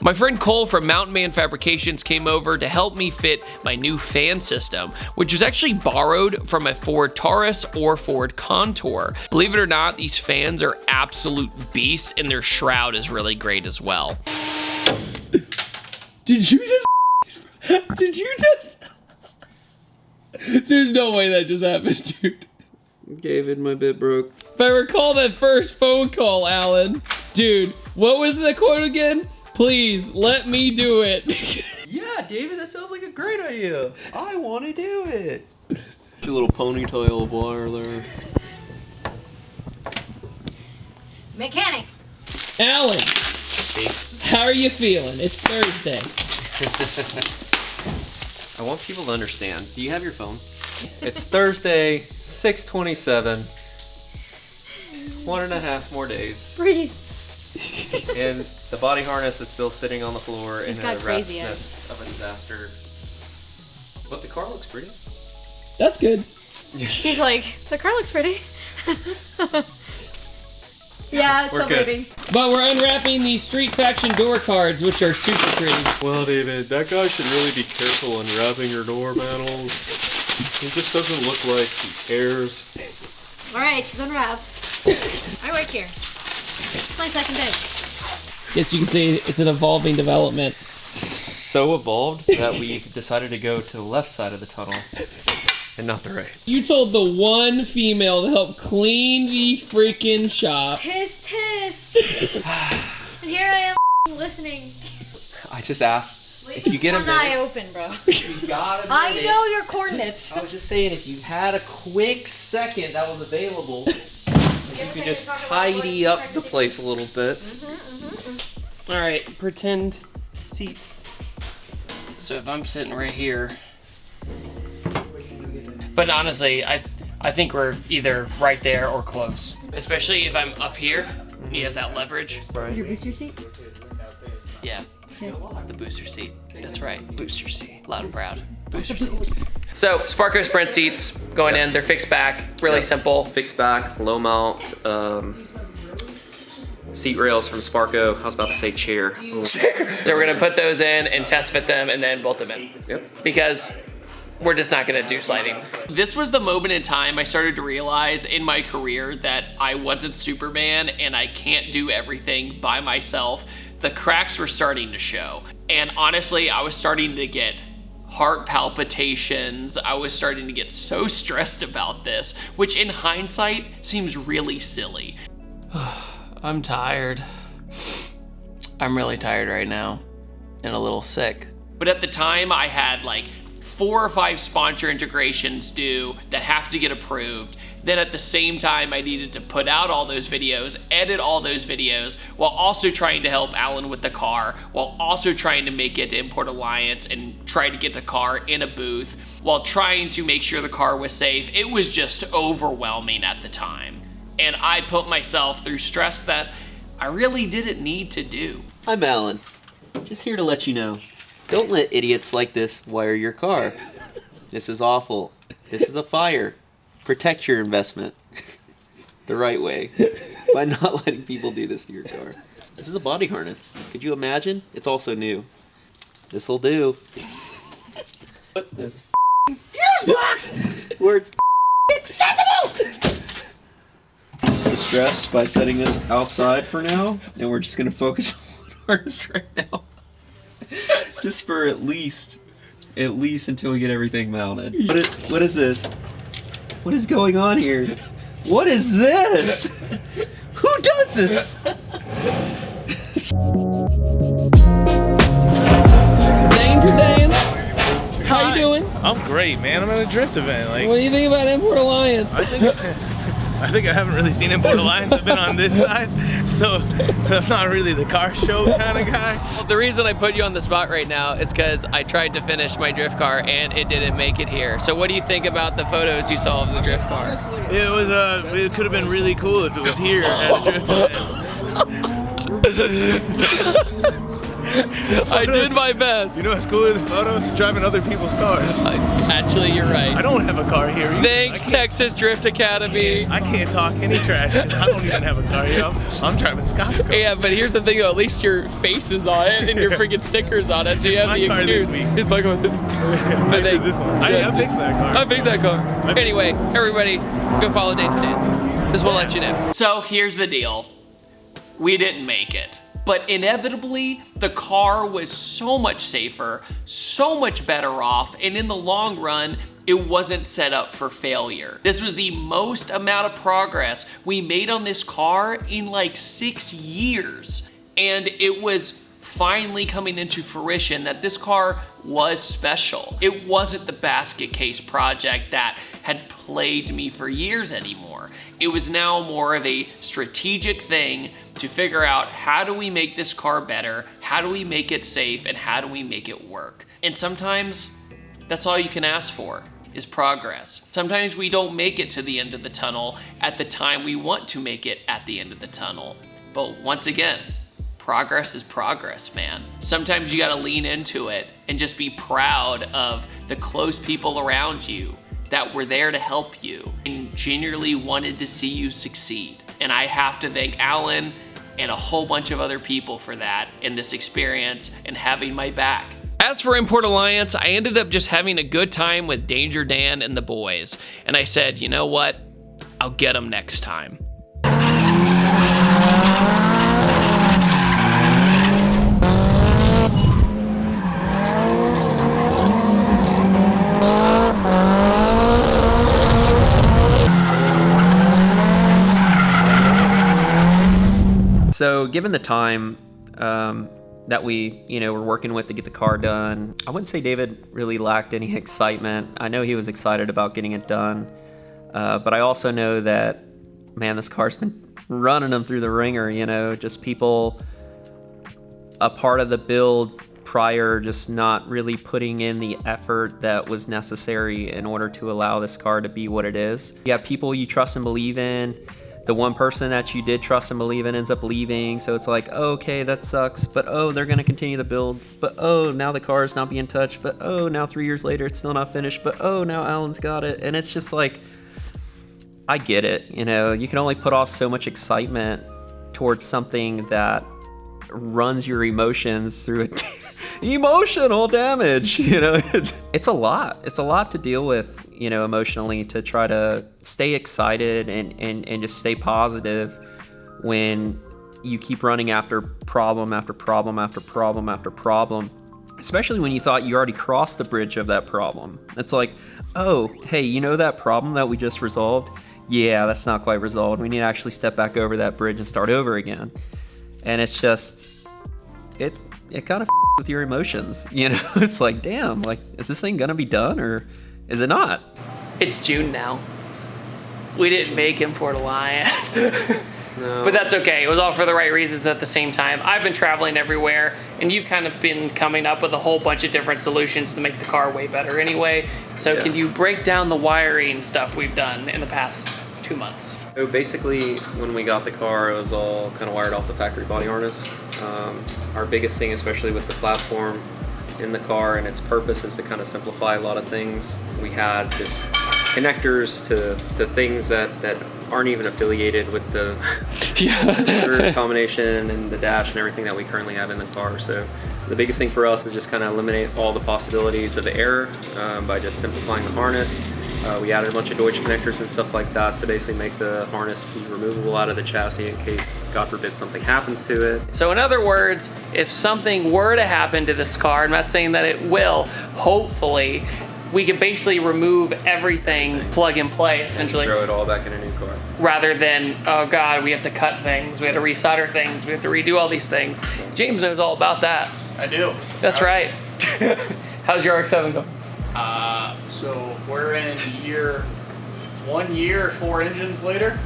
My friend Cole from Mountain Man Fabrications came over to help me fit my new fan system, which was actually borrowed from a Ford Taurus or Ford Contour. Believe it or not, these fans are absolute beasts and their shroud is really great as well. Did you just... There's no way that just happened, dude. David, my bit broke. If I recall that first phone call, Alan, dude, what was the quote again? Please, let me do it. Yeah, David, that sounds like a great idea. I want to do it. Your little ponytail of wire there. Mechanic. Alan, how are you feeling? It's Thursday. I want people to understand. Do you have your phone? It's Thursday, 6/27. 1.5 more days. Breathe. And the body harness is still sitting on the floor in a rat's crazy nest of a disaster. But the car looks pretty. That's good. He's like, the car looks pretty. Yeah, it's still moving. But we're unwrapping the Street Faction door cards, which are super pretty. Well, David, that guy should really be careful unwrapping your door panels. He just doesn't look like he cares. Alright, she's unwrapped. I work here. It's my second day. Yes, you can see it's an evolving development. So evolved that we decided to go to the left side of the tunnel and not the right. You told the one female to help clean the freaking shop. Tisk tisk. And here I am listening. I just asked if you get a one eye minute. open, bro. You got a minute. I know your coordinates. I was just saying, if you had a quick second that was available, you could just tidy up the place a little bit. All right, pretend seat. So if I'm sitting right here, but honestly, I think we're either right there or close. Especially if I'm up here, you have that leverage. Right. Your booster seat? Yeah, the booster seat. That's right, booster seat. Loud and proud, booster seat. So Sparco Sprint seats going in. They're fixed back, really simple. Fixed back, low mount, seat rails from Sparco. I was about to say chair. So we're gonna put those in and test fit them and then bolt them in. Yep. Because we're just not gonna do sliding. This was the moment in time I started to realize in my career that I wasn't Superman and I can't do everything by myself. The cracks were starting to show. And honestly, I was starting to get heart palpitations. I was starting to get so stressed about this, which in hindsight seems really silly. I'm tired. I'm really tired right now and a little sick. But at the time I had like 4 or 5 sponsor integrations due that have to get approved. Then at the same time, I needed to put out all those videos, edit all those videos, while also trying to help Alan with the car, while also trying to make it to Import Alliance and try to get the car in a booth, while trying to make sure the car was safe. It was just overwhelming at the time. And I put myself through stress that I really didn't need to do. I'm Alan. Just here to let you know. Don't let idiots like this wire your car. This is awful. This is a fire. Protect your investment the right way by not letting people do this to your car. This is a body harness. Could you imagine? It's also new. This'll do. What? There's a fuse box where it's accessible. So stress by setting this outside for now, and we're just gonna focus on harness right now. Just for at least until we get everything mounted. What is this? What is going on here? What is this? Who does this? Danger Dan, how you doing? I'm great, man. I'm at a drift event. Like, What do you think about Import Alliance? I think I haven't really seen Import Alliance. I've been on this side, so I'm not really the car show kind of guy. Well, the reason I put you on the spot right now is because I tried to finish my drift car and it didn't make it here. So what do you think about the photos you saw of the drift car? It was it could have been really cool if it was here at a drift event. I did my best. You know what's cooler than photos? Driving other people's cars. Actually, you're right. I don't have a car here either. Thanks, Texas Drift Academy. I can't talk any trash because I don't even have a car here. I'm driving Scott's car. Yeah, but here's the thing though, at least your face is on it and your freaking stickers on it, so you have the excuse. It's my car this week. But this one. I fixed that car. I fixed that car. Anyway, everybody, go follow Danger Dan. This will let you know. So here's the deal. We didn't make it. But inevitably, the car was so much safer, so much better off, and in the long run, it wasn't set up for failure. This was the most amount of progress we made on this car in like 6 years. And it was finally coming into fruition that this car was special. It wasn't the basket case project that had plagued me for years anymore. It was now more of a strategic thing to figure out, how do we make this car better? How do we make it safe? And how do we make it work? And sometimes that's all you can ask for, is progress. Sometimes we don't make it to the end of the tunnel at the time we want to make it at the end of the tunnel. But once again, progress is progress, man. Sometimes you gotta lean into it and just be proud of the close people around you that were there to help you and genuinely wanted to see you succeed. And I have to thank Alan and a whole bunch of other people for that in this experience and having my back. As for Import Alliance, I ended up just having a good time with Danger Dan and the boys. And I said, you know what? I'll get them next time. So given the time that we, were working with to get the car done, I wouldn't say David really lacked any excitement. I know he was excited about getting it done, but I also know that, man, this car's been running him through the ringer, just people a part of the build prior just not really putting in the effort that was necessary in order to allow this car to be what it is. You have people you trust and believe in. The one person that you did trust and believe in ends up leaving, so it's like, oh, okay, that sucks, but oh, they're gonna continue the build, but oh, now the car is not being touched, but oh, now 3 years later it's still not finished, but oh, now Alan's got it. And it's just like, I get it, you can only put off so much excitement towards something that runs your emotions through it. Emotional damage, it's a lot to deal with, emotionally, to try to stay excited and just stay positive when you keep running after problem after problem after problem after problem especially when you thought you already crossed the bridge of that problem. It's like, oh, hey, you know that problem that we just resolved? Yeah, that's not quite resolved. We need to actually step back over that bridge and start over again. And it's just, it kind of with your emotions, you know? It's like, damn, like, is this thing gonna be done or is it not? It's June now. We didn't make him Port Alliance. No. But that's okay. It was all for the right reasons at the same time. I've been traveling everywhere, and you've kind of been coming up with a whole bunch of different solutions to make the car way better anyway. So Yeah. can you break down the wiring stuff we've done in the past 2 months? So basically, when we got the car, it was all kind of wired off the factory body harness. Our biggest thing, especially with the platform in the car and its purpose, is to kind of simplify a lot of things. We had just connectors to things that aren't even affiliated with the motor combination and the dash and everything that we currently have in the car. So the biggest thing for us is just kind of eliminate all the possibilities of error by just simplifying the harness. We added a bunch of Deutsch connectors and stuff like that to basically make the harness be removable out of the chassis in case, God forbid, something happens to it. So in other words, if something were to happen to this car, I'm not saying that it will, hopefully, we could basically remove everything, plug and play, essentially. Throw it all back in a new car. Rather than, oh God, we have to cut things, we have to resolder things, we have to redo all these things. James knows all about that. I do. That's right. How's your RX-7 going? So we're in one year, 4 engines later.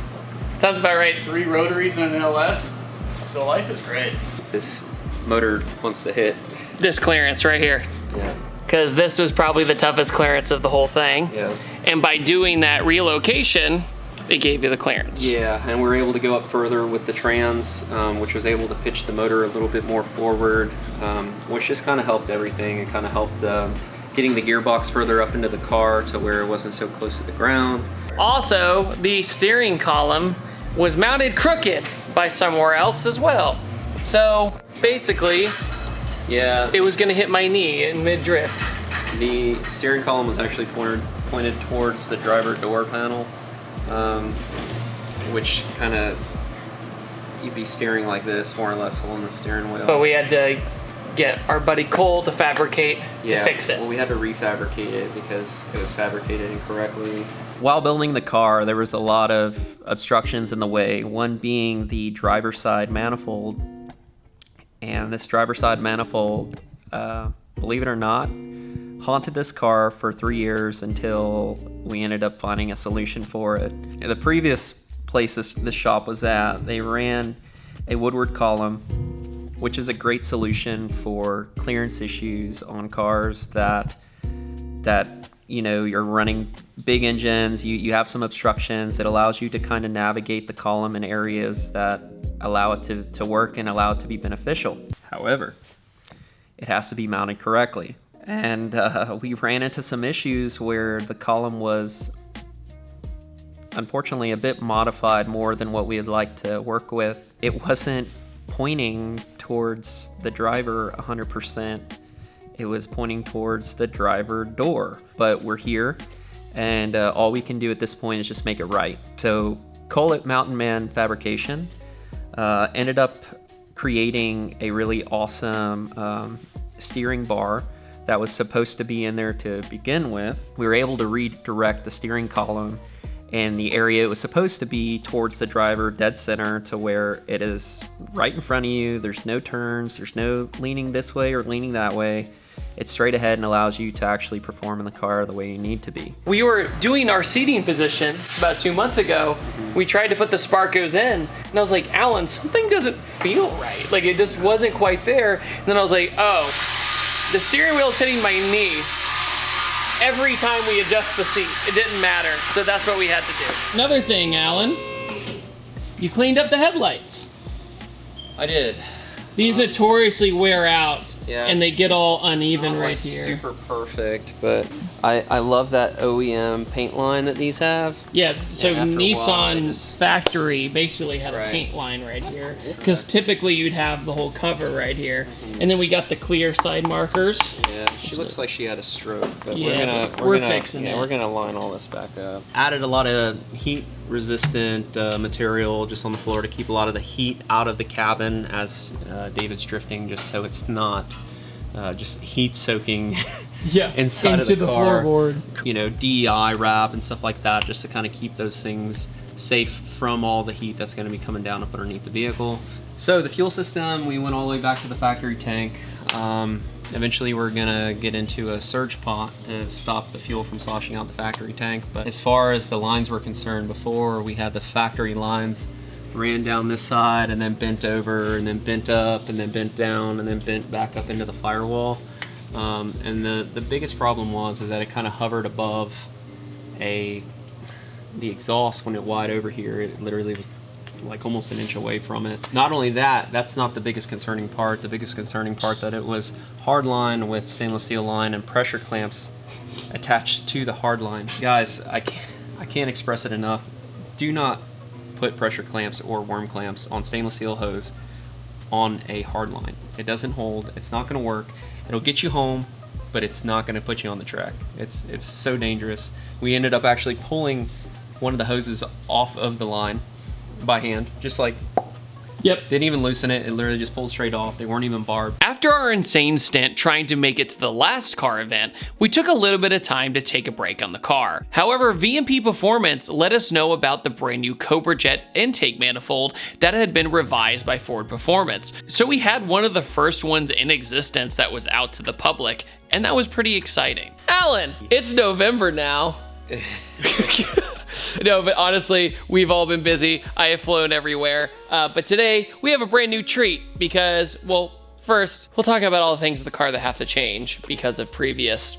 Sounds about right. 3 rotaries and an LS. So life is great. This motor wants to hit. This clearance right here. Yeah. Because this was probably the toughest clearance of the whole thing. Yeah. And by doing that relocation, it gave you the clearance. Yeah, and we're able to go up further with the trans, which was able to pitch the motor a little bit more forward, which just kind of helped everything. It kind of helped getting the gearbox further up into the car to where it wasn't so close to the ground. Also, the steering column was mounted crooked by somewhere else as well. So basically, yeah, it was gonna hit my knee in mid-drift. The steering column was actually pointed towards the driver door panel, which kind of, you'd be steering like this, more or less, holding the steering wheel. But we had to get our buddy Cole to fabricate to fix it. Well, we had to refabricate it because it was fabricated incorrectly. While building the car, there was a lot of obstructions in the way, one being the driver's side manifold. And this driver's side manifold, believe it or not, haunted this car for 3 years until we ended up finding a solution for it. The previous place this shop was at, they ran a woodward column, which is a great solution for clearance issues on cars that you know, you're running big engines, you have some obstructions. It allows you to kind of navigate the column in areas that allow it to work and allow it to be beneficial. However, it has to be mounted correctly. And we ran into some issues where the column was unfortunately a bit modified more than what we'd like to work with. It wasn't pointing towards the driver 100%. It was pointing towards the driver door. But we're here, and all we can do at this point is just make it right. So Cole at Mountain Man Fabrication ended up creating a really awesome steering bar that was supposed to be in there to begin with. We were able to redirect the steering column and the area it was supposed to be towards the driver dead center to where it is right in front of you. There's no turns, there's no leaning this way or leaning that way. It's straight ahead and allows you to actually perform in the car the way you need to be. We were doing our seating position about 2 months ago. We tried to put the Sparkos in, and I was like, Alan, something doesn't feel right. Like, it just wasn't quite there. And then I was like, oh, the steering wheel is hitting my knee every time we adjust the seat. It didn't matter, so that's what we had to do. Another thing, Alan, you cleaned up the headlights. I did. These notoriously wear out, Yeah, and they get all uneven not right like here. super perfect, but I love that OEM paint line that these have. Yeah, so And after a while, Nissan factory basically had a paint line right here. Because typically you'd have the whole cover right here. And then we got the clear side markers. Yeah, she looks like she had a stroke, but Yeah, we're gonna fixing it. we're gonna line all this back up. Added a lot of heat resistant material just on the floor to keep a lot of the heat out of the cabin as David's drifting, just so it's not just heat soaking Yeah, inside into of the the car. floorboard. You know, DEI wrap and stuff like that, just to kind of keep those things safe from all the heat that's going to be coming down up underneath the vehicle. So the fuel system, we went all the way back to the factory tank. Eventually we're gonna get into a surge pot to stop the fuel from sloshing out the factory tank. But as far as the lines were concerned, before we had the factory lines ran down this side and then bent over and then bent up and then bent down and then bent back up into the firewall. And the biggest problem is that it kind of hovered above the exhaust when it wide over here. It literally was like almost an inch away from it. Not only that, that's not the biggest concerning part. The biggest concerning part that it was hard line with stainless steel line and pressure clamps attached to the hard line. Guys, I can't express it enough. Do not put pressure clamps or worm clamps on stainless steel hose on a hard line. It doesn't hold, it's not gonna work. It'll get you home, but it's not gonna put you on the track. It's so dangerous. We ended up actually pulling one of the hoses off of the line by hand, just like, yep, didn't even loosen it. It literally just pulled straight off. They weren't even barbed. After our insane stint trying to make it to the last car event, we took a little bit of time to take a break on the car. However, V&P Performance let us know about the brand new Cobra Jet intake manifold that had been revised by Ford Performance. So we had one of the first ones in existence that was out to the public, and that was pretty exciting. Alan, it's November now. No, but honestly, we've all been busy. I have flown everywhere. But today, we have a brand new treat because, well, first, we'll talk about all the things in the car that have to change because of previous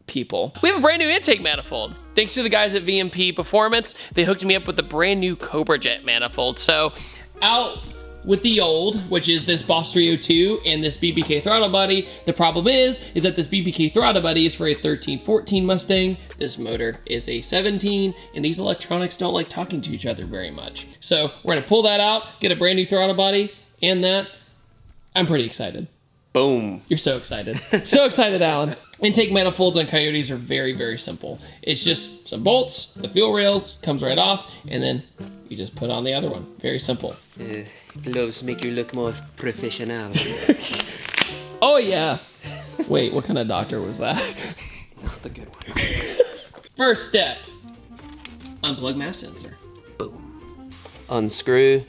people. We have a brand new intake manifold. Thanks to the guys at V&P Performance, they hooked me up with the brand new Cobra Jet manifold. So, out with the old, which is this Boss 302 and this BBK throttle body. The problem is that this BBK throttle body is for a 13-14 Mustang. This motor is a 17, and these electronics don't like talking to each other very much. So we're gonna pull that out, get a brand new throttle body, and that. I'm pretty excited. Boom. You're so excited. So excited, Alan. Intake manifolds on Coyotes are very, very simple. It's just some bolts, the fuel rails, comes right off, and then you just put on the other one. Very simple. Gloves make you look more professional. Oh yeah. Wait, what kind of doctor was that? Not the good one. First step, unplug mass sensor. Boom. Unscrew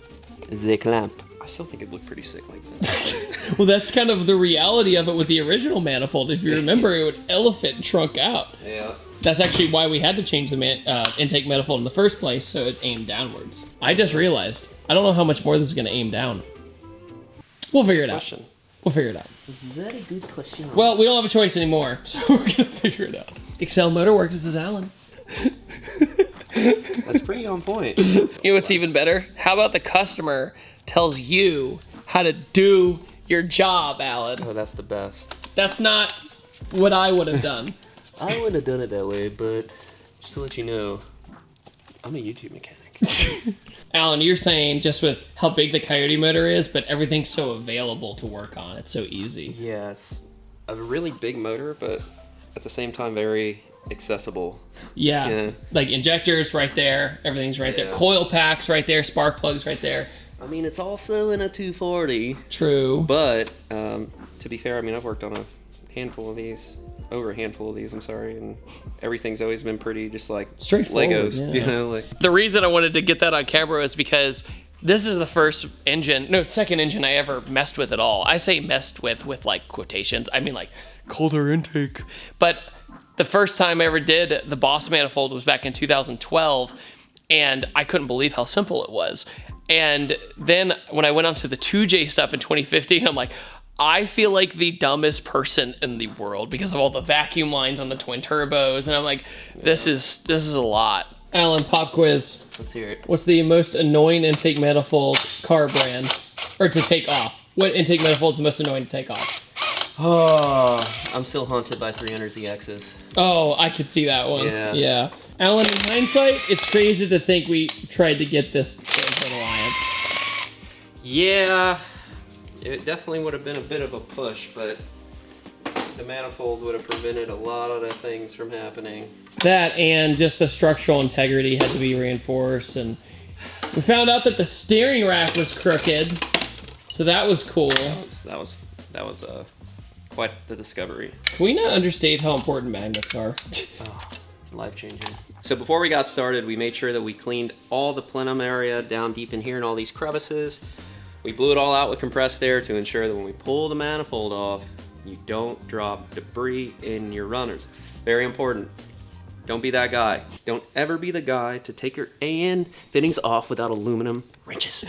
the clamp. I still think it looked pretty sick like that. Well, that's kind of the reality of it with the original manifold. If you remember, it would elephant trunk out. Yeah. That's actually why we had to change the intake manifold in the first place, so it aimed downwards. I just realized, I don't know how much more this is going to aim down. We'll figure it out. We'll figure it out. Is that a good question? Well, we don't have a choice anymore, so we're going to figure it out. Excel Motorworks, this is Alan. That's pretty on point. You know what's even better? How about the customer tells you how to do your job, Alan? Oh, that's the best. That's not what I would have done. I would have done it that way, but just to let you know, I'm a YouTube mechanic. Alan, you're saying just with how big the Coyote motor is, but everything's so available to work on. It's so easy. Yeah, it's a really big motor, but at the same time, very accessible. Yeah. Like injectors right there. Everything's right there. Coil packs right there. Spark plugs right there. I mean, it's also in a 240. True. But, to be fair, I mean, I've worked on a handful of these. Over a handful of these, I'm sorry, and everything's always been pretty just like straightforward, Legos, yeah. you know. Like the reason I wanted to get that on camera is because this is the second engine I ever messed with at all. I say messed with like quotations. I mean like colder intake. But the first time I ever did the Boss manifold was back in 2012, and I couldn't believe how simple it was. And then when I went on to the 2J stuff in 2015, I'm like, I feel like the dumbest person in the world because of all the vacuum lines on the twin turbos, and I'm like, this is a lot. Alan, pop quiz. Let's hear it. What's the most annoying intake manifold car brand, or to take off? What intake manifold is the most annoying to take off? Oh, I'm still haunted by 300ZXs. Oh, I could see that one. Yeah. Alan, in hindsight, it's crazy to think we tried to get this into an alliance. Yeah. It definitely would have been a bit of a push, but the manifold would have prevented a lot of the things from happening. That and just the structural integrity had to be reinforced, and we found out that the steering rack was crooked, so that was cool. That was that was quite the discovery. Can we not understate how important magnets are? Oh, life-changing. So before we got started, we made sure that we cleaned all the plenum area down deep in here and all these crevices. We blew it all out with compressed air to ensure that when we pull the manifold off, you don't drop debris in your runners. Very important. Don't be that guy. Don't ever be the guy to take your AN fittings off without aluminum wrenches.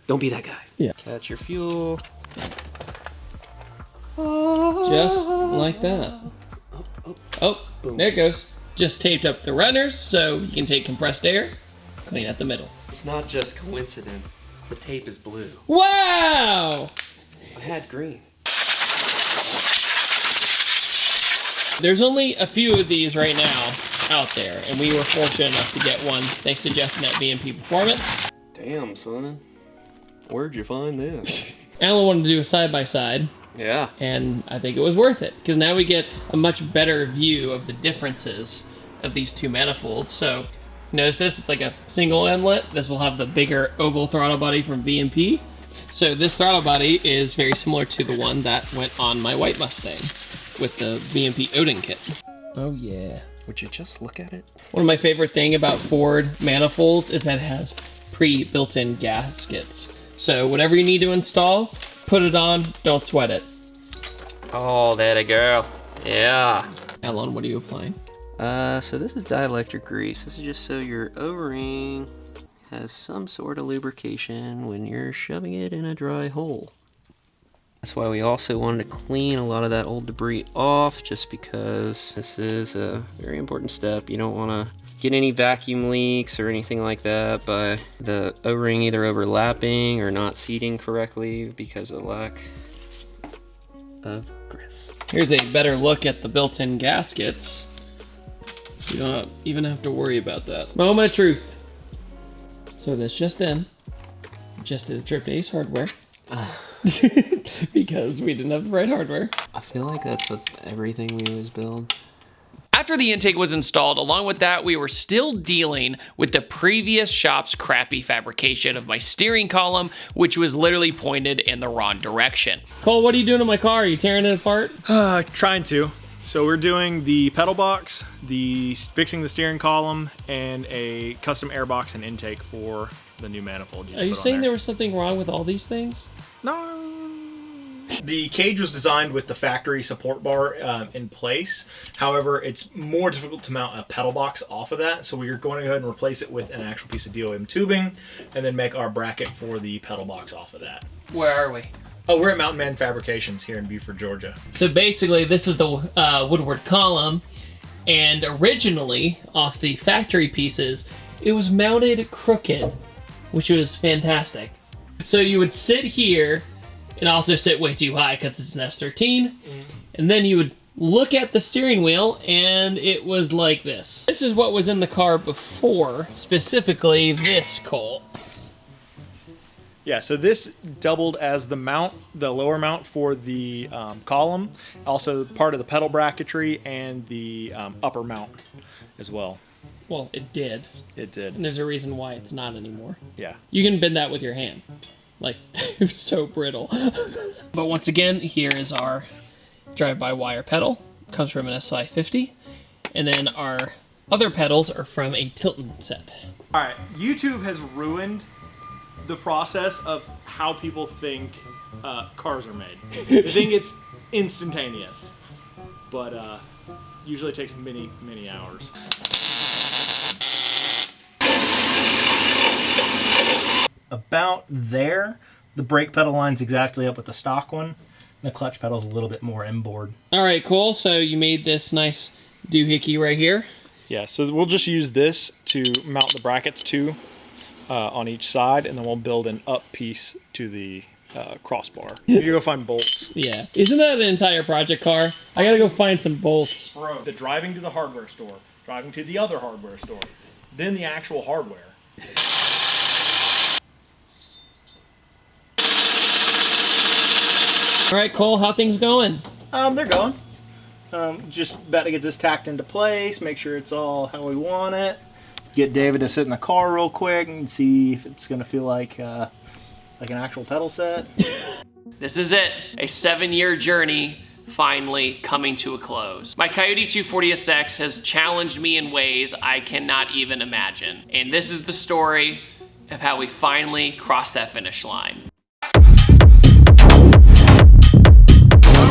Don't be that guy. Yeah. Catch your fuel. Just like that. Oh, there it goes. Just taped up the runners so you can take compressed air, clean out the middle. It's not just coincidence. The tape is blue. Wow! I had green. There's only a few of these right now out there, and we were fortunate enough to get one thanks to Justin at VMP Performance. Damn, son. Where'd you find this? Alan wanted to do a side-by-side. Yeah. And I think it was worth it, because now we get a much better view of the differences of these two manifolds. So, notice this, it's like a single inlet. This will have the bigger oval throttle body from VMP. So this throttle body is very similar to the one that went on my white Mustang with the VMP Odin kit. Oh yeah. Would you just look at it? One of my favorite thing about Ford manifolds is that it has pre-built-in gaskets. So whatever you need to install, put it on, don't sweat it. Oh, that a girl. Yeah. Alan, what are you applying? So this is dielectric grease. This is just so your O-ring has some sort of lubrication when you're shoving it in a dry hole. That's why we also wanted to clean a lot of that old debris off, just because this is a very important step. You don't want to get any vacuum leaks or anything like that by the O-ring either overlapping or not seating correctly because of lack of grease. Here's a better look at the built-in gaskets. You don't even have to worry about that. Moment of truth. So this just in. Just did a trip to Ace Hardware. Because we didn't have the right hardware. I feel like that's everything we always build. After the intake was installed, along with that, we were still dealing with the previous shop's crappy fabrication of my steering column, which was literally pointed in the wrong direction. Cole, what are you doing to my car? Are you tearing it apart? Trying to. So we're doing the pedal box, fixing the steering column, and a custom air box and intake for the new manifold. Are you saying there was something wrong with all these things? No. The cage was designed with the factory support bar in place. However, it's more difficult to mount a pedal box off of that, so we're going to go ahead and replace it with an actual piece of DOM tubing, and then make our bracket for the pedal box off of that. Where are we? Oh, we're at Mountain Man Fabrications here in Beaufort, Georgia. So basically, this is the Woodward column, and originally, off the factory pieces, it was mounted crooked, which was fantastic. So you would sit here, and also sit way too high because it's an S13, and then you would look at the steering wheel, and it was like this. This is what was in the car before, specifically this, Cole. Yeah, so this doubled as the mount, the lower mount for the column, also part of the pedal bracketry and the upper mount as well. Well, it did. It did. And there's a reason why it's not anymore. Yeah. You can bend that with your hand. Like, it was so brittle. But once again, here is our drive-by-wire pedal. Comes from an SI50. And then our other pedals are from a Tilton set. All right, YouTube has ruined the process of how people think cars are made. They think it's instantaneous, but usually takes many, many hours. About there, the brake pedal line's exactly up with the stock one. The clutch pedal's a little bit more inboard. All right, cool. So you made this nice doohickey right here. Yeah, so we'll just use this to mount the brackets to on each side, and then we'll build an up piece to the crossbar. You go find bolts. Yeah. Isn't that an entire project car? I gotta go find some bolts. Bro, the driving to the hardware store, driving to the other hardware store, then the actual hardware. All right, Cole, how things going? They're going. Just about to get this tacked into place, make sure it's all how we want it. Get David to sit in the car real quick and see if it's gonna feel like an actual pedal set. This is it, a 7-year journey finally coming to a close. My Coyote 240SX has challenged me in ways I cannot even imagine. And this is the story of how we finally crossed that finish line.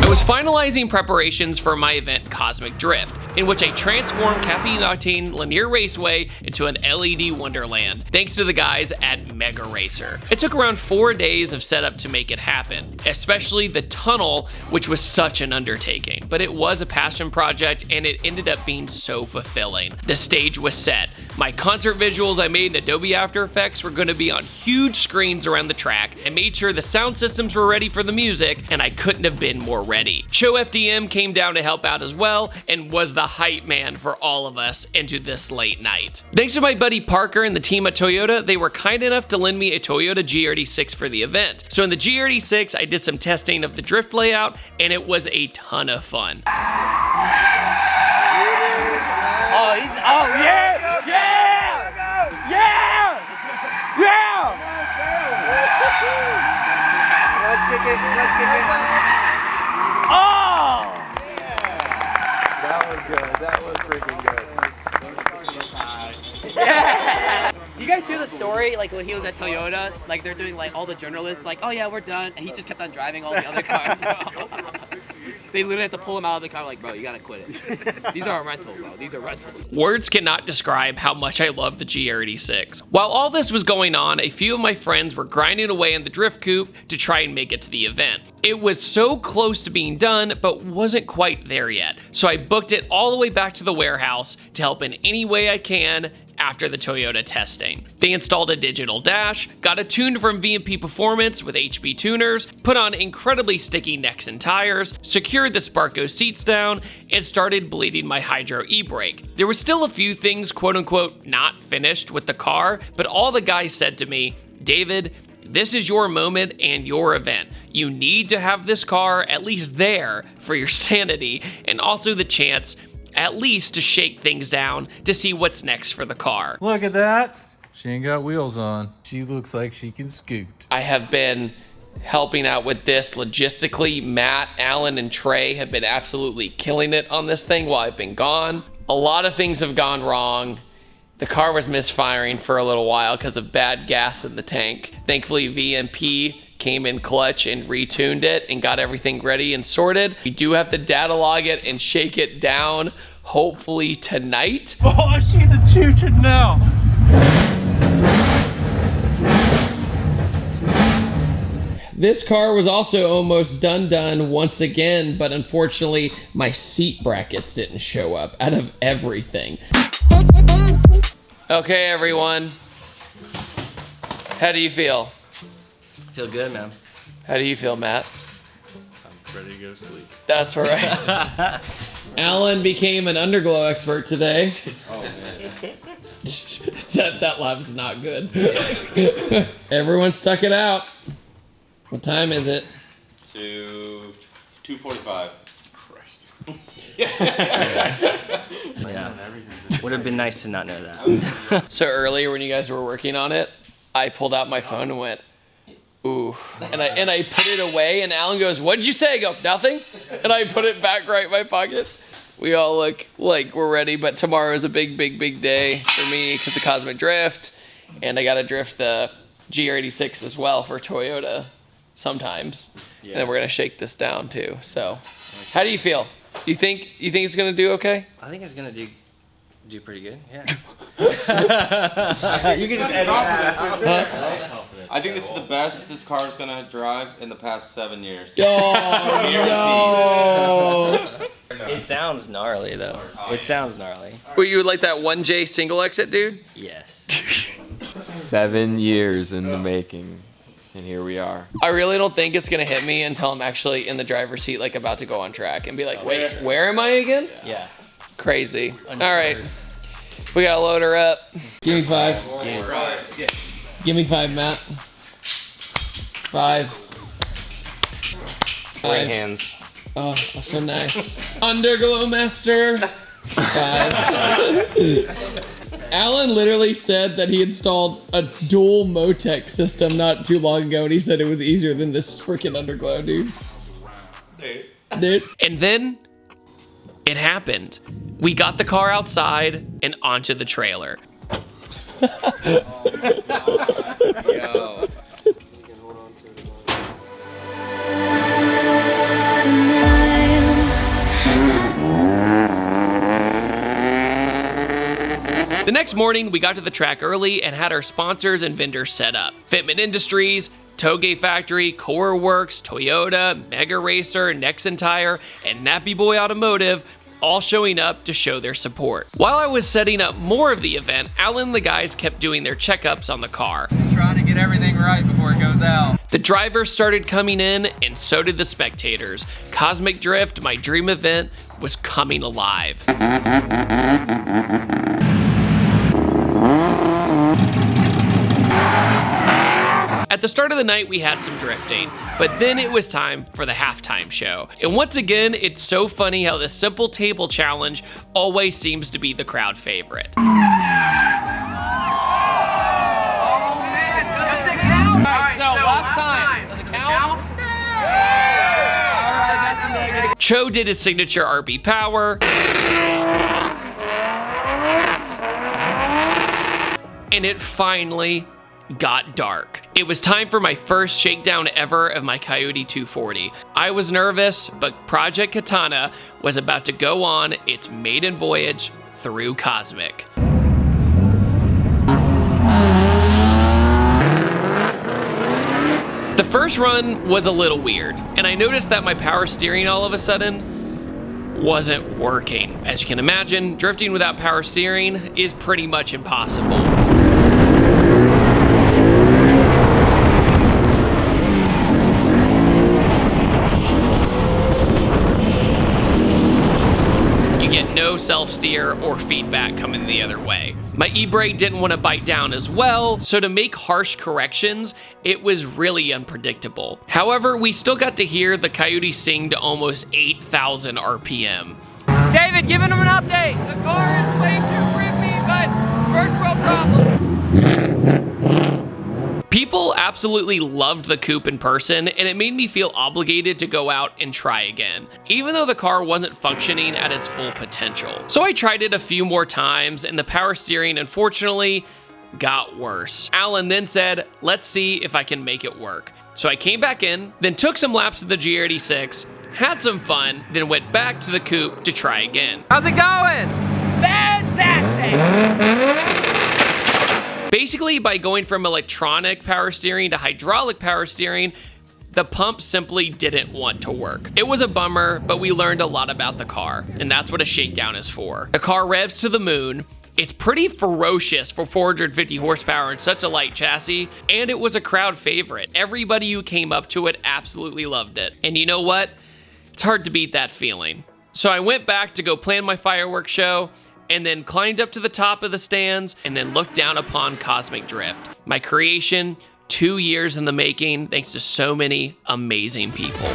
I was finalizing preparations for my event Cosmic Drift, in which I transformed Caffeine Octane Linear Raceway into an LED wonderland, thanks to the guys at Mega Racer. It took around 4 days of setup to make it happen, especially the tunnel, which was such an undertaking. But it was a passion project, and it ended up being so fulfilling. The stage was set. My concert visuals I made in Adobe After Effects were going to be on huge screens around the track. I made sure the sound systems were ready for the music, and I couldn't have been more ready. Show FDM came down to help out as well, and was the hype man for all of us into this late night. Thanks to my buddy Parker and the team at Toyota, they were kind enough to lend me a Toyota GR86 for the event. So in the GR86, I did some testing of the drift layout, and it was a ton of fun. Oh, yeah! Yeah! Yeah! Yeah! Let's kick it. Oh! That was good. That was freaking good. Yeah! You guys hear the story, like when he was at Toyota, like they're doing like all the journalists like, oh yeah, we're done, and he just kept on driving all the other cars, bro. They literally have to pull him out of the car like, bro, you gotta quit it. These are a rental, bro. These are rentals. Words cannot describe how much I love the GR86. While all this was going on, a few of my friends were grinding away in the drift coupe to try and make it to the event. It was so close to being done, but wasn't quite there yet. So I booked it all the way back to the warehouse to help in any way I can after the Toyota testing. They installed a digital dash, got it tuned from V&P Performance with HB tuners, put on incredibly sticky necks and tires, secured the Sparco seats down, and started bleeding my Hydro e-brake. There were still a few things quote unquote not finished with the car, but all the guys said to me, David, this is your moment and your event. You need to have this car at least there for your sanity and also the chance at least to shake things down to see what's next for the car. Look at that. She ain't got wheels on. She looks like she can scoot. I have been helping out with this logistically. Matt, Alan, and Trey have been absolutely killing it on this thing while I've been gone. A lot of things have gone wrong. The car was misfiring for a little while because of bad gas in the tank. Thankfully, VMP came in clutch and retuned it and got everything ready and sorted. We do have to data log it and shake it down, hopefully tonight. Oh, she's a choo-choo now. This car was also almost done once again, but unfortunately my seat brackets didn't show up out of everything. Okay, everyone. How do you feel? I feel good, man. How do you feel, Matt? I'm ready to go to sleep. That's right. Alan became an underglow expert today. Oh, man. that laugh is not good. Everyone stuck it out. What time is it? 2:45. Christ. Yeah. Would have been nice to not know that. So earlier when you guys were working on it, I pulled out my phone and went, ooh. And I put it away, and Alan goes, what did you say? I go, nothing. And I put it back right in my pocket. We all look like we're ready, but tomorrow is a big day for me because of Cosmic Drift. And I got to drift the GR86 as well for Toyota sometimes. Yeah. And then we're going to shake this down too. So how do you feel? You think it's going to do okay? I think it's going to do pretty good, yeah. You can just edit that. I think this is the best this car is gonna drive in the past 7 years. Oh, no. It sounds gnarly though. It sounds gnarly. Were you like that 1J single exit dude? Yes. 7 years in the making, and here we are. I really don't think it's gonna hit me until I'm actually in the driver's seat, like about to go on track and be like, wait, where am I again? Yeah. Crazy. All right, we gotta load her up. Give me 5. Give me 5, Matt. 5. Right hands. Oh, so nice. Underglow master. 5. Alan literally said that he installed a dual Motec system not too long ago, and he said it was easier than this freaking underglow, dude. Dude. And then it happened. We got the car outside and onto the trailer. Yo. The next morning, we got to the track early and had our sponsors and vendors set up. Fitment Industries, Toge Factory, Core Works, Toyota, Mega Racer, Nexen Tire, and Nappy Boy Automotive all showing up to show their support. While I was setting up more of the event, Alan and the guys kept doing their checkups on the car. Just trying to get everything right before it goes out. The drivers started coming in, and so did the spectators. Cosmic Drift, my dream event, was coming alive. At the start of the night, we had some drifting, but then it was time for the halftime show. And once again, it's so funny how the simple table challenge always seems to be the crowd favorite. Cho did his signature RB power. And it finally got dark. It was time for my first shakedown ever of my Coyote 240. I was nervous, but Project Katana was about to go on its maiden voyage through Cosmic. The first run was a little weird, and I noticed that my power steering all of a sudden wasn't working. As you can imagine, drifting without power steering is pretty much impossible. No self-steer or feedback coming the other way. My e-brake didn't want to bite down as well, so to make harsh corrections, it was really unpredictable. However, we still got to hear the Coyote sing to almost 8,000 RPM. David, giving him an update. The car is way too grippy, but first world problem. People absolutely loved the coupe in person, and it made me feel obligated to go out and try again, even though the car wasn't functioning at its full potential. So I tried it a few more times, and the power steering, unfortunately, got worse. Alan then said, let's see if I can make it work. So I came back in, then took some laps of the GR86, had some fun, then went back to the coupe to try again. How's it going? Fantastic! Basically, by going from electronic power steering to hydraulic power steering, the pump simply didn't want to work. It was a bummer, but we learned a lot about the car, and that's what a shakedown is for. The car revs to the moon. It's pretty ferocious for 450 horsepower and such a light chassis, and it was a crowd favorite. Everybody who came up to it absolutely loved it. And you know what? It's hard to beat that feeling. So I went back to go plan my fireworks show, and then climbed up to the top of the stands, and then looked down upon Cosmic Drift. My creation, 2 years in the making, thanks to so many amazing people.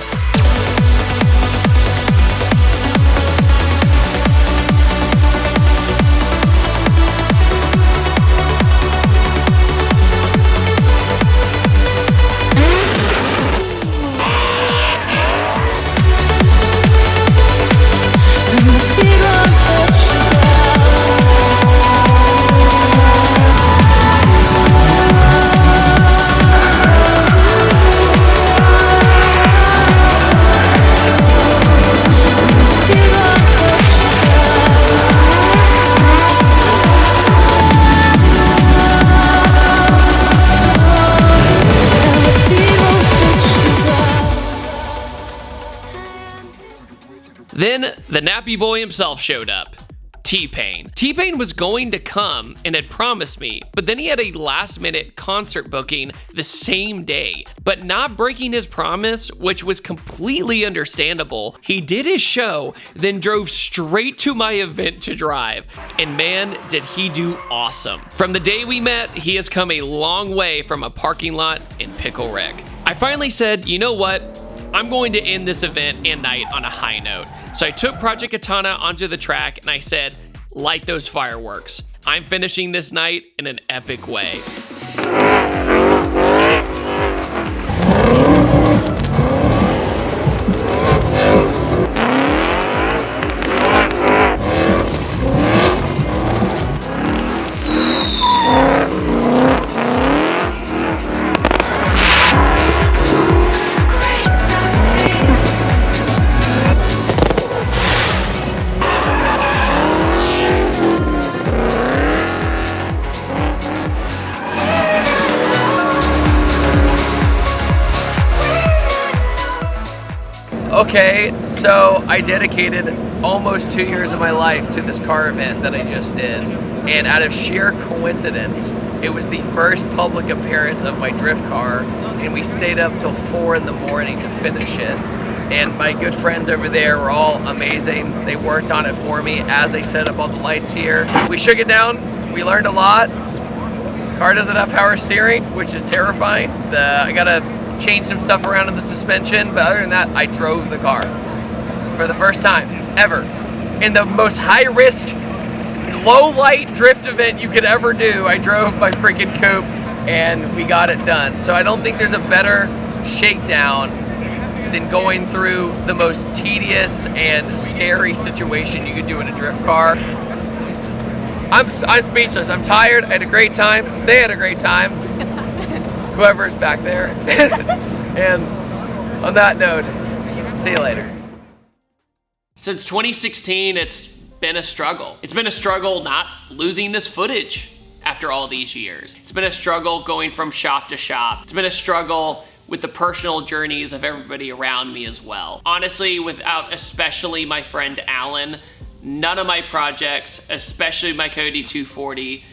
Then the nappy boy himself showed up, T-Pain. T-Pain was going to come and had promised me, but then he had a last-minute concert booking the same day. But not breaking his promise, which was completely understandable, he did his show, then drove straight to my event to drive. And man, did he do awesome. From the day we met, he has come a long way from a parking lot in Pickle Rick. I finally said, you know what? I'm going to end this event and night on a high note. So I took Project Katana onto the track and I said, light those fireworks. I'm finishing this night in an epic way. Okay, so I dedicated almost 2 years of my life to this car event that I just did. And out of sheer coincidence, it was the first public appearance of my drift car, and we stayed up till 4 in the morning to finish it. And my good friends over there were all amazing. They worked on it for me as they set up all the lights here. We shook it down, we learned a lot. Car doesn't have power steering, which is terrifying. I gotta change some stuff around in the suspension, but other than that, I drove the car for the first time ever in the most high-risk, low-light drift event you could ever do. I drove my freaking coupe and we got it done. So I don't think there's a better shakedown than going through the most tedious and scary situation you could do in a drift car. I'm speechless. I'm tired. I had a great time. They had a great time. Whoever's back there. And on that note, see you later. Since 2016, it's been a struggle. It's been a struggle not losing this footage after all these years. It's been a struggle going from shop to shop. It's been a struggle with the personal journeys of everybody around me as well. Honestly, without especially my friend Alan, none of my projects, especially my Coyote 240,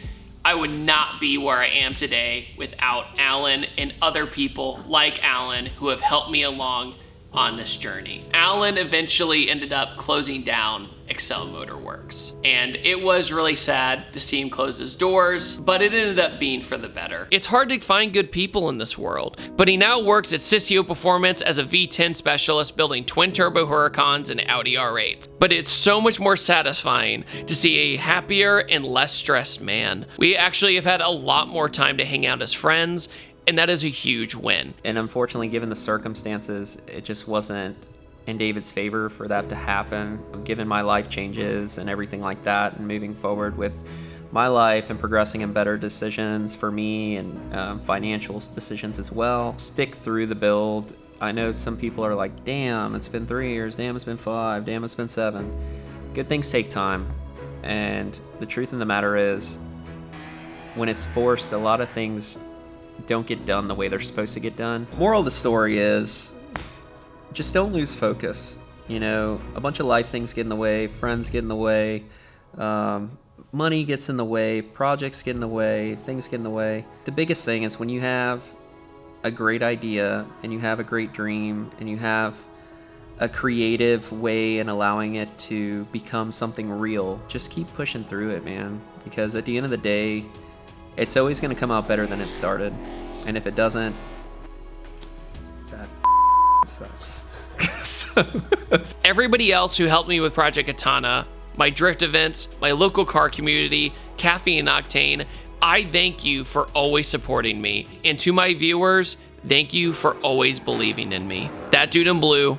I would not be where I am today without Alan and other people like Alan who have helped me along on this journey. Alan eventually ended up closing down Excel Motor Works, and it was really sad to see him close his doors, but it ended up being for the better. It's hard to find good people in this world, but he now works at Sissio Performance as a V10 specialist building twin-turbo Huracans and Audi R8s. But it's so much more satisfying to see a happier and less stressed man. We actually have had a lot more time to hang out as friends, and that is a huge win. And unfortunately, given the circumstances, it just wasn't in David's favor for that to happen. Given my life changes and everything like that, and moving forward with my life and progressing in better decisions for me and financial decisions as well. Stick through the build. I know some people are like, damn, it's been 3 years, damn, it's been 5, damn, it's been 7. Good things take time. And the truth of the matter is, when it's forced, a lot of things don't get done the way they're supposed to get done. Moral of the story is, just don't lose focus. You know, a bunch of life things get in the way, friends get in the way, money gets in the way, projects get in the way, things get in the way. The biggest thing is when you have a great idea and you have a great dream and you have a creative way in allowing it to become something real, just keep pushing through it, man. Because at the end of the day, it's always going to come out better than it started. And if it doesn't, that sucks. Everybody else who helped me with Project Katana, my drift events, my local car community, Caffeine and Octane, I thank you for always supporting me. And to my viewers, thank you for always believing in me. That Dude in Blue,